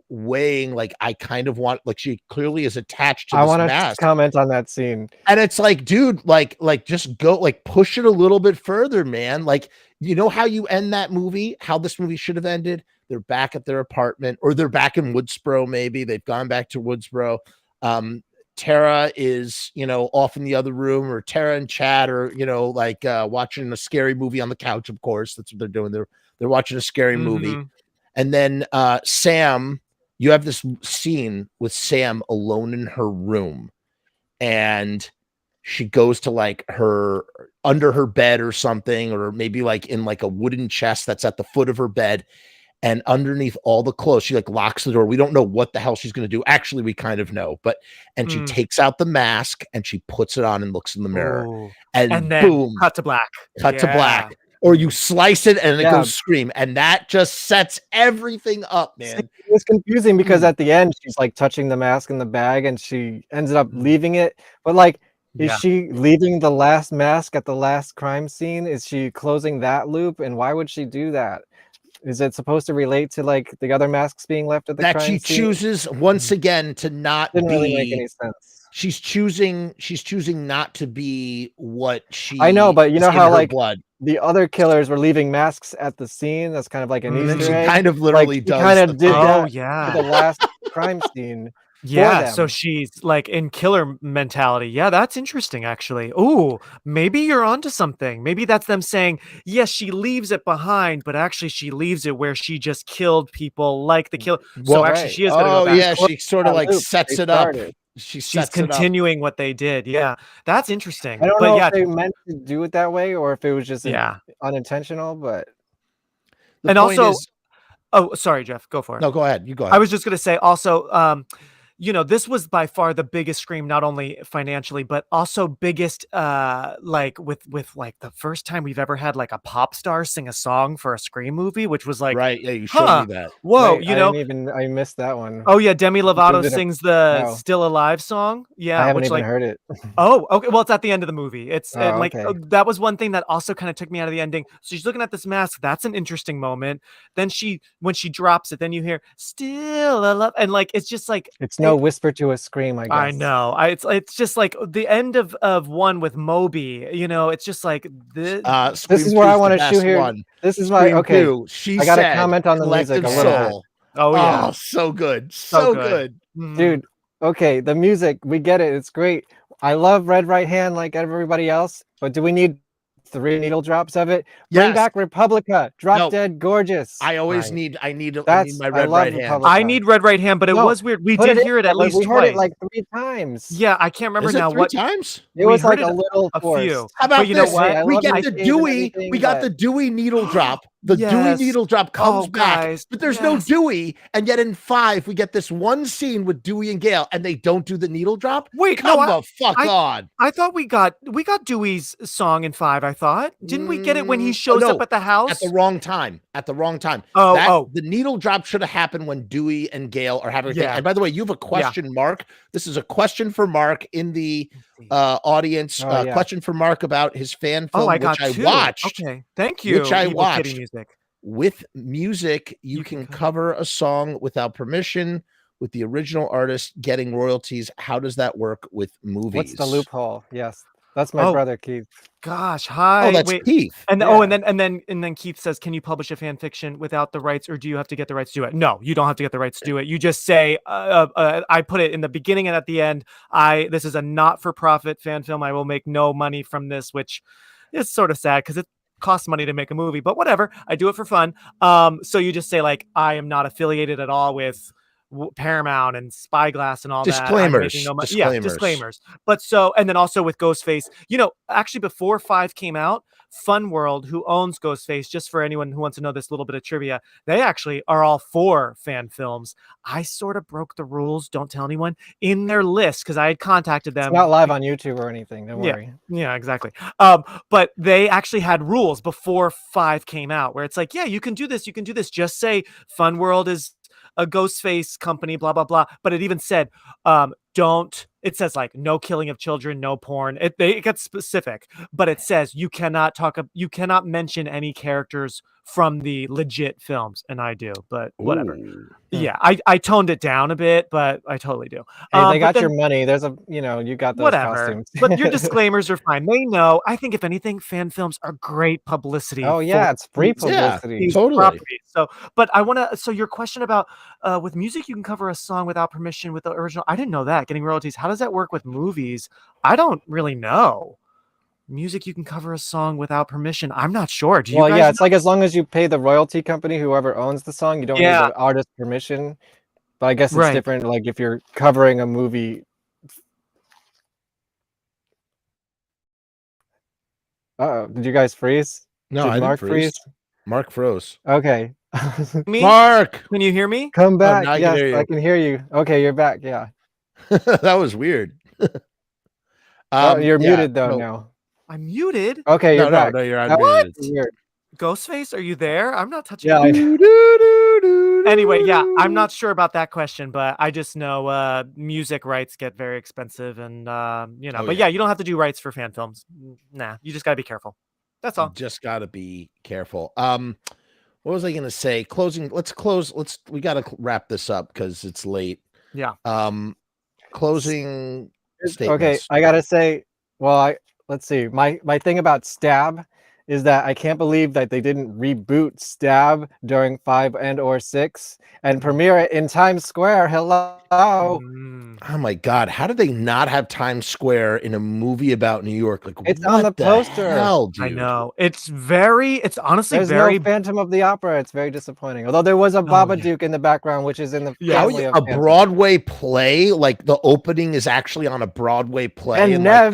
weighing, like, I kind of want, like, she clearly is attached to I this want to mask. comment on that scene. And it's like, dude, like just go, like, push it a little bit further, man. Like, you know how you end that movie, how this movie should have ended? They're back at their apartment, or they're back in Woodsboro. Maybe they've gone back to Woodsboro. Tara is, off in the other room, or Tara and Chad are, like watching a scary movie on the couch. Of course, that's what they're doing. They're watching a scary movie. Mhm. And then Sam, you have this scene with Sam alone in her room, and she goes to like her under her bed or something, or maybe like in like a wooden chest that's at the foot of her bed. And underneath all the clothes, she like locks the door. We don't know what the hell she's going to do. Actually, we kind of know, and she takes out the mask and she puts it on and looks in the mirror. Ooh. And And then boom, cut to black. cut to Yeah. black. Or you slice it and it Yeah. goes Scream. And that just sets everything up, See, man. it was confusing because Mm. at the end she's like touching the mask in the bag and she ended up Mm. leaving it. But like, is Yeah. she leaving the last mask at the last crime scene? Is she closing that loop? And why would she do that? Is it supposed to relate to like the other masks being left at the That crime she scene? chooses once again to not Didn't be. really make any sense. She's choosing not to be what she. I know, but you is know in how her like blood. the other killers were leaving masks at the scene. That's kind of like an Mm. And Easter she egg. kind of literally she does. kind the of did thing. Oh, that yeah. for the last crime scene. Yeah, them. so she's like in killer mentality. Yeah, that's interesting, actually. Ooh, maybe you're onto something. Maybe that's them saying, yes, she leaves it behind, but actually she leaves it where she just killed people like the killer. So Well, actually right. she is going to Oh go back. yeah, she sort of that like loop sets they it up. started. She She's sets it up. continuing what they did. Yeah, that's interesting. I don't But know yeah, if they meant to do it that way or if it was just yeah. unintentional, but The And point also, is, oh, sorry, Jeff, go for it. no, go ahead. You go ahead. I was just going to say also, this was by far the biggest Scream, not only financially, but also biggest, like with like the first time we've ever had like a pop star sing a song for a Scream movie, which was like, right. Yeah, you showed huh, me that. whoa, wait, I missed that one. Oh yeah, Demi Lovato did a- sings the no. "Still Alive" song. I Yeah, haven't which even like, heard it. oh, okay. Well, it's at the end of the movie. It's Oh, and like okay. that was one thing that also kind of took me out of the ending. So she's looking at this mask. That's an interesting moment. Then when she drops it, then you hear "Still Alive," and like it's just like It's no whisper to a scream, I guess. I know. It's just like the end of one with Moby. It's just like Scream This is where 2 I the want to best shoot here. one. This is my Scream okay. 2, she I gotta said, comment on the music "Collective a little bit. Soul." oh yeah, Oh, so good, So so good. good. Mhm. Dude, okay, the music, we get it. It's great. I love Red Right Hand like everybody else, but do we need 3 needle drops of it? Bring Yes. back Republica. Drop No. Dead Gorgeous. I always Right. need my I red love right hand. Republic. I need Red Right Hand, but it No, was weird. We Put did in hear it there, at but least we twice. heard it like 3 times. Yeah, I can't remember Is it now 3 what. times? It we was heard like a it little a forced. few. How about But you know this? what? I We love get my the Dave and Dewey. everything, We got but- the Dewey needle drop. The Dewey Yes. needle drop comes Oh, back, guys, but there's no yes. Dewey. And yet in 5, we get this one scene with Dewey and Gale, and they don't do the needle drop. Wait, Come no, the fuck on. I thought we got Dewey's song in 5. I thought didn't we get it when he shows no, up at the house? At the wrong time. At the wrong time. Oh. The needle drop should have happened when Dewey and Gale are having a thing. Yeah. And by the way, you have a question, Mark. This is a question for Mark in the audience Oh, yeah. question for Mark about his fan film, Oh, I got which I two. watched. Okay, thank you. Which I Evil Kitty watched. Music. With music, you can cover a song without permission, with the original artist getting royalties. How does that work with movies? What's the loophole? Yes, that's my brother Keith. Gosh, hi. Oh, that's Keith. And Yeah. and then Keith says, "Can you publish a fan fiction without the rights, or do you have to get the rights to do it?" No, you don't have to get the rights to do it. You just say, "I put it in the beginning and at the end. This is a not-for-profit fan film. I will make no money from this," which is sort of sad because it costs money to make a movie, but whatever. I do it for fun. So you just say like, "I am not affiliated at all with Paramount and Spyglass and all that. I'm making no money." Yeah, disclaimers. But so, and then also with Ghostface, actually before 5 came out, Fun World, who owns Ghostface, just for anyone who wants to know this little bit of trivia, they actually are all for fan films. I sort of broke the rules, don't tell anyone, in their list because I had contacted them. It's not live on YouTube or anything. Don't worry. Yeah, exactly. But they actually had rules before 5 came out where it's like, yeah, you can do this. You can do this. Just say Fun World is a Ghostface company, blah, blah, blah. But it even said, it says like no killing of children, no porn. It gets specific, but it says you cannot mention any characters from the legit films. And I do, but whatever. Ooh. Yeah, I toned it down a bit, but I totally do. Hey, they got your money. There's you got those costumes. But your disclaimers are fine. They know. I think if anything, fan films are great publicity. Oh yeah, it's free publicity. Yeah, totally. Properties. But I want to. So your question about with music, you can cover a song without permission with the original. I didn't know that. Getting royalties. How does that work with movies? I don't really know. Music, you can cover a song without permission. I'm not sure. Do you guys know? It's like as long as you pay the royalty company, whoever owns the song, you don't need the artist permission. But I guess it's different. Like if you're covering a movie. Did you guys freeze? No, Did I Mark didn't freeze. freeze? Mark froze. Okay. Me? Mark, can you hear me? Come back. now I can Yes, hear you. I can hear you. Okay, you're back. Yeah. That was weird. You're muted though now. I'm muted. Okay, you're back. No, you're What? unmuted. Weird. Ghostface, are you there? I'm not touching. Yeah. Anyway, yeah, I'm not sure about that question, but I just know music rights get very expensive, and But yeah, you don't have to do rights for fan films. Nah, you just gotta be careful. That's all. Just gotta be careful. What was I gonna say? Closing. Let's close. We gotta wrap this up because it's late. Yeah. Closing statements. Okay, I gotta say, let's see. My thing about Stab is that I can't believe that they didn't reboot Stab during 5 and or 6 and premiere it in Times Square. Hello. Oh my God! How did they not have Times Square in a movie about New York? Like it's on the poster. Hell, dude? I know it's honestly There's very no Phantom of the Opera. It's very disappointing. Although there was a Babadook in the background, which is in the family of a Phantom. Broadway play. Like the opening is actually on a Broadway play. And Neve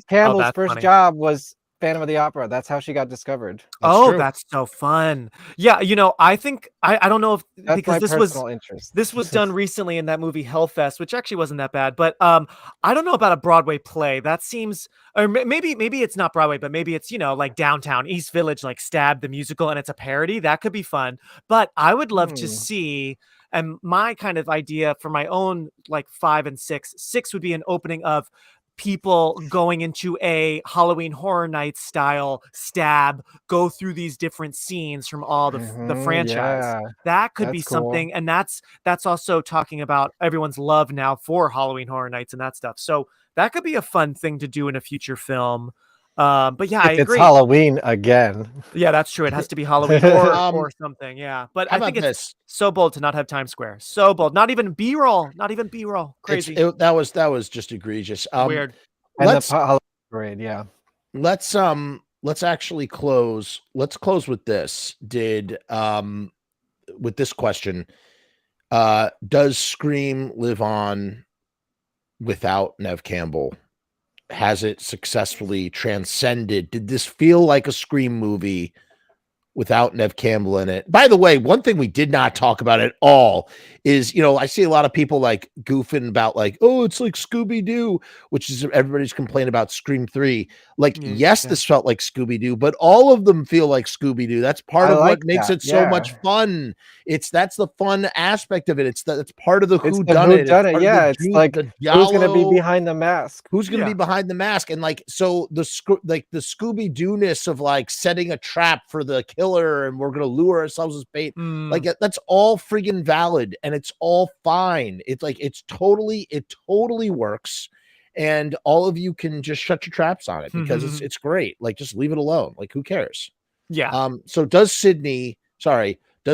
Campbell's first job was Phantom of the Opera. That's how she got discovered. That's so fun. Yeah, I think I don't know if that's because this was done recently in that movie Hellfest, which actually wasn't that bad. But I don't know about a Broadway play. That seems, or maybe it's not Broadway, but maybe it's like downtown East Village, like Stab the musical, and it's a parody. That could be fun. But I would love to see. And my kind of idea for my own like 5 and 6 would be an opening of people going into a Halloween Horror Nights style Stab, go through these different scenes from all the franchise. That could be something. And that's also talking about everyone's love now for Halloween Horror Nights and that stuff. So that could be a fun thing to do in a future film. But yeah, I agree. It's Halloween again. Yeah, that's true. It has to be Halloween or something. Yeah, but I think it's so bold to not have Times Square. So bold. Not even B-roll. Not even B-roll. Crazy. That was just egregious. Weird. And the Halloween parade. Yeah. Let's actually close. Let's close with this. With this question, does Scream live on without Neve Campbell? Has it successfully transcended? Did this feel like a Scream movie without Neve Campbell in it. By the way, one thing we did not talk about at all is, I see a lot of people like goofing about like, oh, it's like Scooby-Doo, which is everybody's complaining about Scream 3. Like, yes, this felt like Scooby-Doo, but all of them feel like Scooby-Doo. That's part of what makes it so much fun. That's the fun aspect of it. That's part of the whodunit. Yeah, it's like who's going to be behind the mask? Who's going to be behind the mask? And like, so the Scooby-Doo-ness of like setting a trap for the killer and we're going to lure ourselves as bait. Like that's all friggin' valid and it's all fine. It's like, it totally works. And all of you can just shut your traps on it because it's great. Like, just leave it alone. Like, who cares? Yeah. So does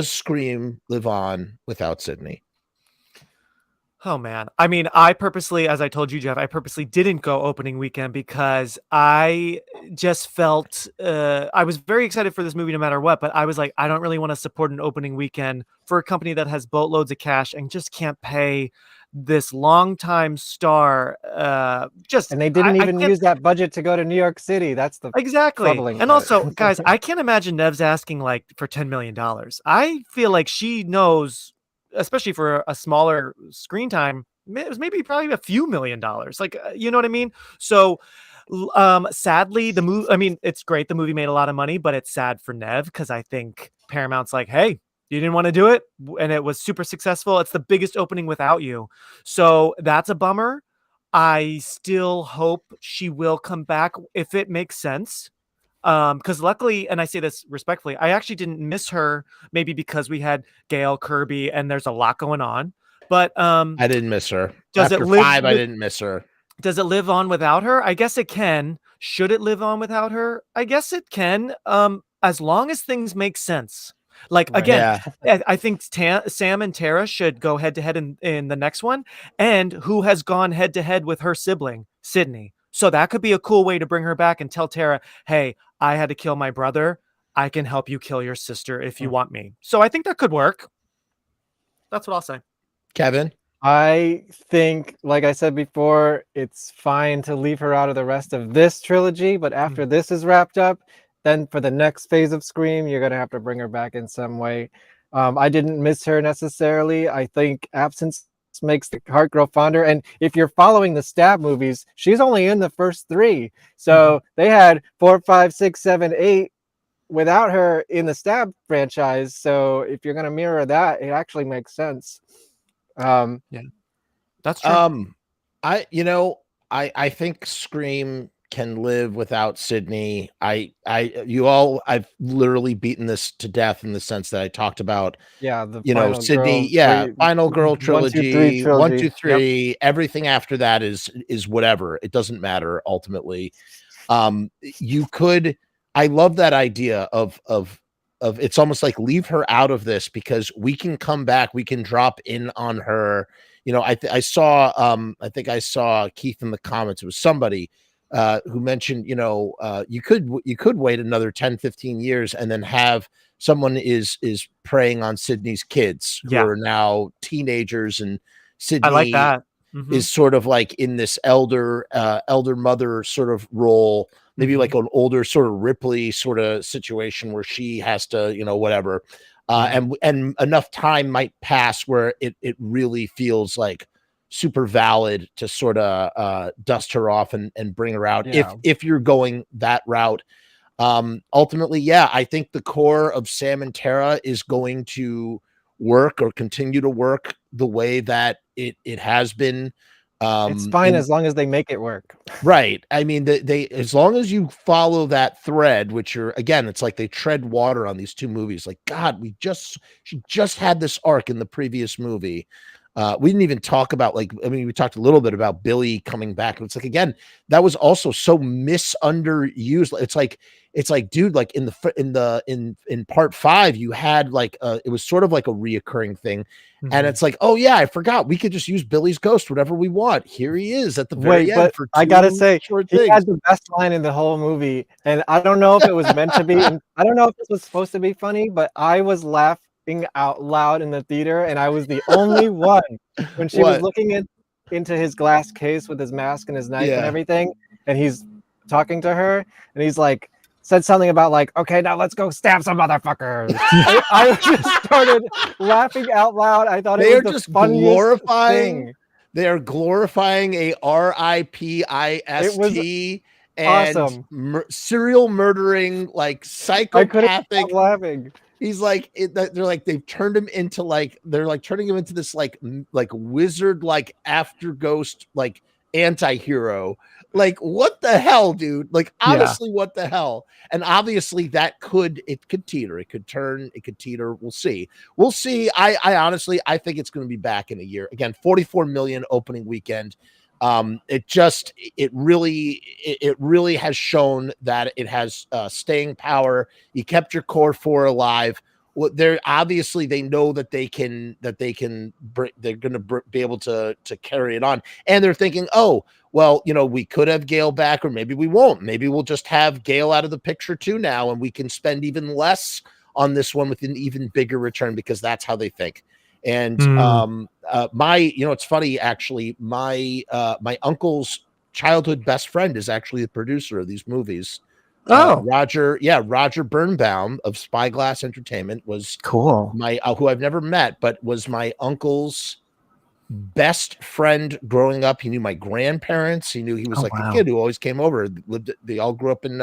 Scream live on without Sydney? Oh man. I mean, I purposely, as I told you, Jeff, I purposely didn't go opening weekend because I just felt I was very excited for this movie no matter what, but I was like, I don't really want to support an opening weekend for a company that has boatloads of cash and just can't pay this longtime star. And they didn't even use that budget to go to New York City. That's the troubling and part. Also, guys, I can't imagine Nev's asking like for $10 million. I feel like she knows, especially for a smaller screen time, it was probably a few $1 million. Like, you know what I mean? So, sadly, the movie, I mean, it's great. The movie made a lot of money, but it's sad for Neve because I think Paramount's like, hey, you didn't want to do it. And it was super successful. It's the biggest opening without you. So that's a bummer. I still hope she will come back if it makes sense. Because luckily, and I say this respectfully, I actually didn't miss her, maybe because we had Gale, Kirby, and there's a lot going on. But I didn't miss her. Does After it live 5, I didn't miss her. Does it live on without her? I guess it can. Should it live on without her? I guess it can. As long as things make sense. Like, again, I think Sam and Tara should go head to head in the next one. And who has gone head to head with her sibling, Sydney? So that could be a cool way to bring her back and tell Tara, hey, I had to kill my brother. I can help you kill your sister if you want me. So I think that could work. That's what I'll say. Kevin? I think, like I said before, it's fine to leave her out of the rest of this trilogy. But after this is wrapped up, then for the next phase of Scream, you're going to have to bring her back in some way. I didn't miss her necessarily. I think absence makes the heart grow fonder. And if you're following the Stab movies, she's only in the first 3. So they had 4, 5, 6, 7, 8 without her in the Stab franchise. So if you're going to mirror that, it actually makes sense. Yeah, that's true. I think Scream can live without Sydney. I've literally beaten this to death in the sense that I talked about, Sydney, Final Girl trilogy, 1, 2, 3, everything after that is whatever. It doesn't matter ultimately. I love that idea of it's almost like leave her out of this because we can come back, we can drop in on her. I think I saw Keith in the comments. It was somebody who mentioned, you could wait another 10, 15 years and then have someone is preying on Sydney's kids who are now teenagers, and Sydney, I like that. Is sort of like in this elder mother sort of role, maybe like an older sort of Ripley sort of situation where she has to, whatever. And enough time might pass where it really feels like super valid to sort of dust her off and bring her out if you're going that route. Ultimately, I think the core of Sam and Tara is going to work or continue to work the way that it has been. It's fine as long as they make it work. Right. I mean, they as long as you follow that thread, which it's like they tread water on these 2 movies. Like, God, she just had this arc in the previous movie. We didn't even talk about we talked a little bit about Billy coming back. It's like, again, that was also so misunderused. It's like, dude, like in part 5, you had it was sort of like a reoccurring thing. And it's like, oh yeah, I forgot. We could just use Billy's ghost, whatever we want. Here he is at the very end. For I gotta say, he had the best line in the whole movie. And I don't know if it was meant to be, and I don't know if this was supposed to be funny, but I was laughing out loud in the theater, and I was the only one when she was looking into his glass case with his mask and his knife and everything, and he's talking to her, and he's like, said something about like, okay, now let's go stab some motherfuckers. I just started laughing out loud. I thought They it are was just the funniest glorifying. thing. They are glorifying a RIPIST and Awesome. serial murdering, like I couldn't psychopathic. stop laughing. He's like, they're like, they've turned him into like, they're like turning him into this like wizard, like after ghost, like anti-hero. Like, what the hell, dude? Like, honestly, what the hell? And obviously it could teeter. It could turn, it could teeter. We'll see. We'll see. I honestly, I think it's going to be back in a year. Again, 44 million opening weekend. It really has shown that it has staying power. You kept your core four alive. Well, they're obviously, they know that they're going to be able to carry it on. And they're thinking, oh, well, you know, we could have Gale back, or maybe we won't. Maybe we'll just have Gale out of the picture too now, and we can spend even less on this one with an even bigger return, because that's how they think. And it's funny, actually, my uncle's childhood best friend is actually the producer of these movies. Roger Birnbaum of Spyglass Entertainment was cool. My who I've never met, but was my uncle's best friend growing up. He knew my grandparents. He was a kid who always came over. They all grew up in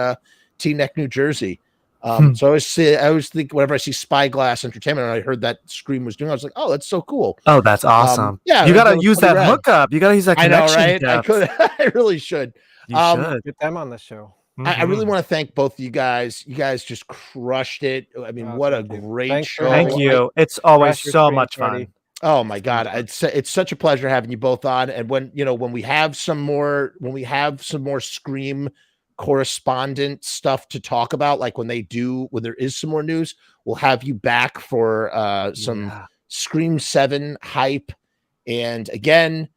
Teaneck, New Jersey. So I always think whenever I see Spyglass Entertainment, and I heard that Scream was doing, I was like, oh, that's so cool. Oh, that's awesome. Yeah, you gotta use that hookup. You gotta use that connection. I know, right? I could. I really should. You should get them on the show. I really want to thank both of you guys. You guys just crushed it. I mean, what a great show! Thank you. It's always so much fun. Oh my God, it's such a pleasure having you both on. And when we have some more Scream correspondent stuff to talk about, like when there is some more news, we'll have you back for some Scream 7 hype. And again,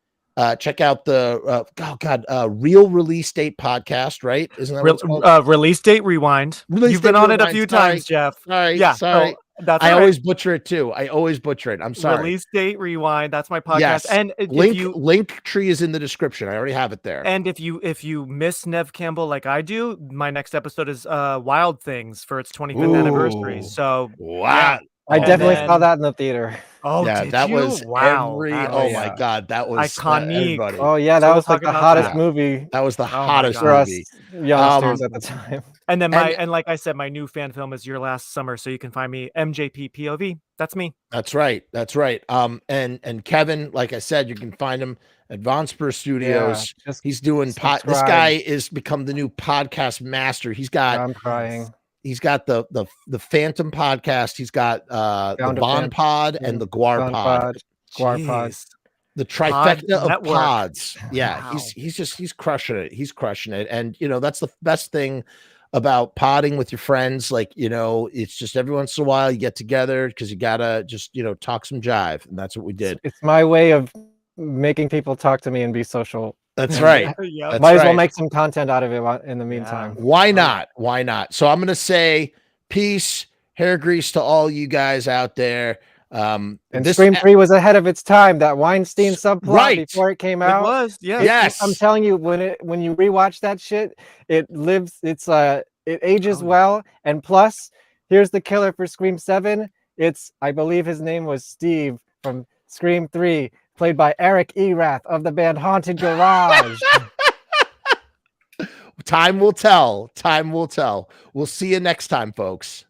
check out the Real Release Date podcast, right? Isn't that what it's called? Release Date Rewind. You've been on it a few times, Jeff. Sorry. That's I always butcher it too. I'm sorry. Release Date Rewind. That's my podcast. Yes. And link tree is in the description. I already have it there. And if you miss Neve Campbell like I do, my next episode is Wild Things for its 25th anniversary. So wow. I definitely saw that in the theater. Oh, yeah, did that you? was Wow. my God, that was iconic. Oh yeah, that was like the hottest movie. That was the hottest for us movie. youngsters at the time. And then like I said, my new fan film is Your Last Summer, so you can find me MJP POV. That's me. That's right. And Kevin, like I said, you can find him at Vonsper Studios. He's doing this guy is become the new podcast master. I'm crying. He's got the Phantom podcast. He's got the Bon Pod and the Guar Pod. Guar Pod. The trifecta of network. Pods. Yeah, Wow. he's crushing it. He's crushing it. And that's the best thing about podding with your friends. Like, it's just every once in a while you get together because you gotta just talk some jive, and that's what we did. It's my way of making people talk to me and be social. That's right. Might as well make some content out of it in the meantime. Why not? So I'm gonna say peace, hair grease to all you guys out there. And Scream 3 was ahead of its time. That Weinstein subplot before it came out. It was, yeah. Yes. I'm telling you, when you rewatch that shit, it ages well. And plus, here's the killer for Scream 7. I believe his name was Steve from Scream 3, played by Eric Erath of the band Haunted Garage. Time will tell. We'll see you next time, folks.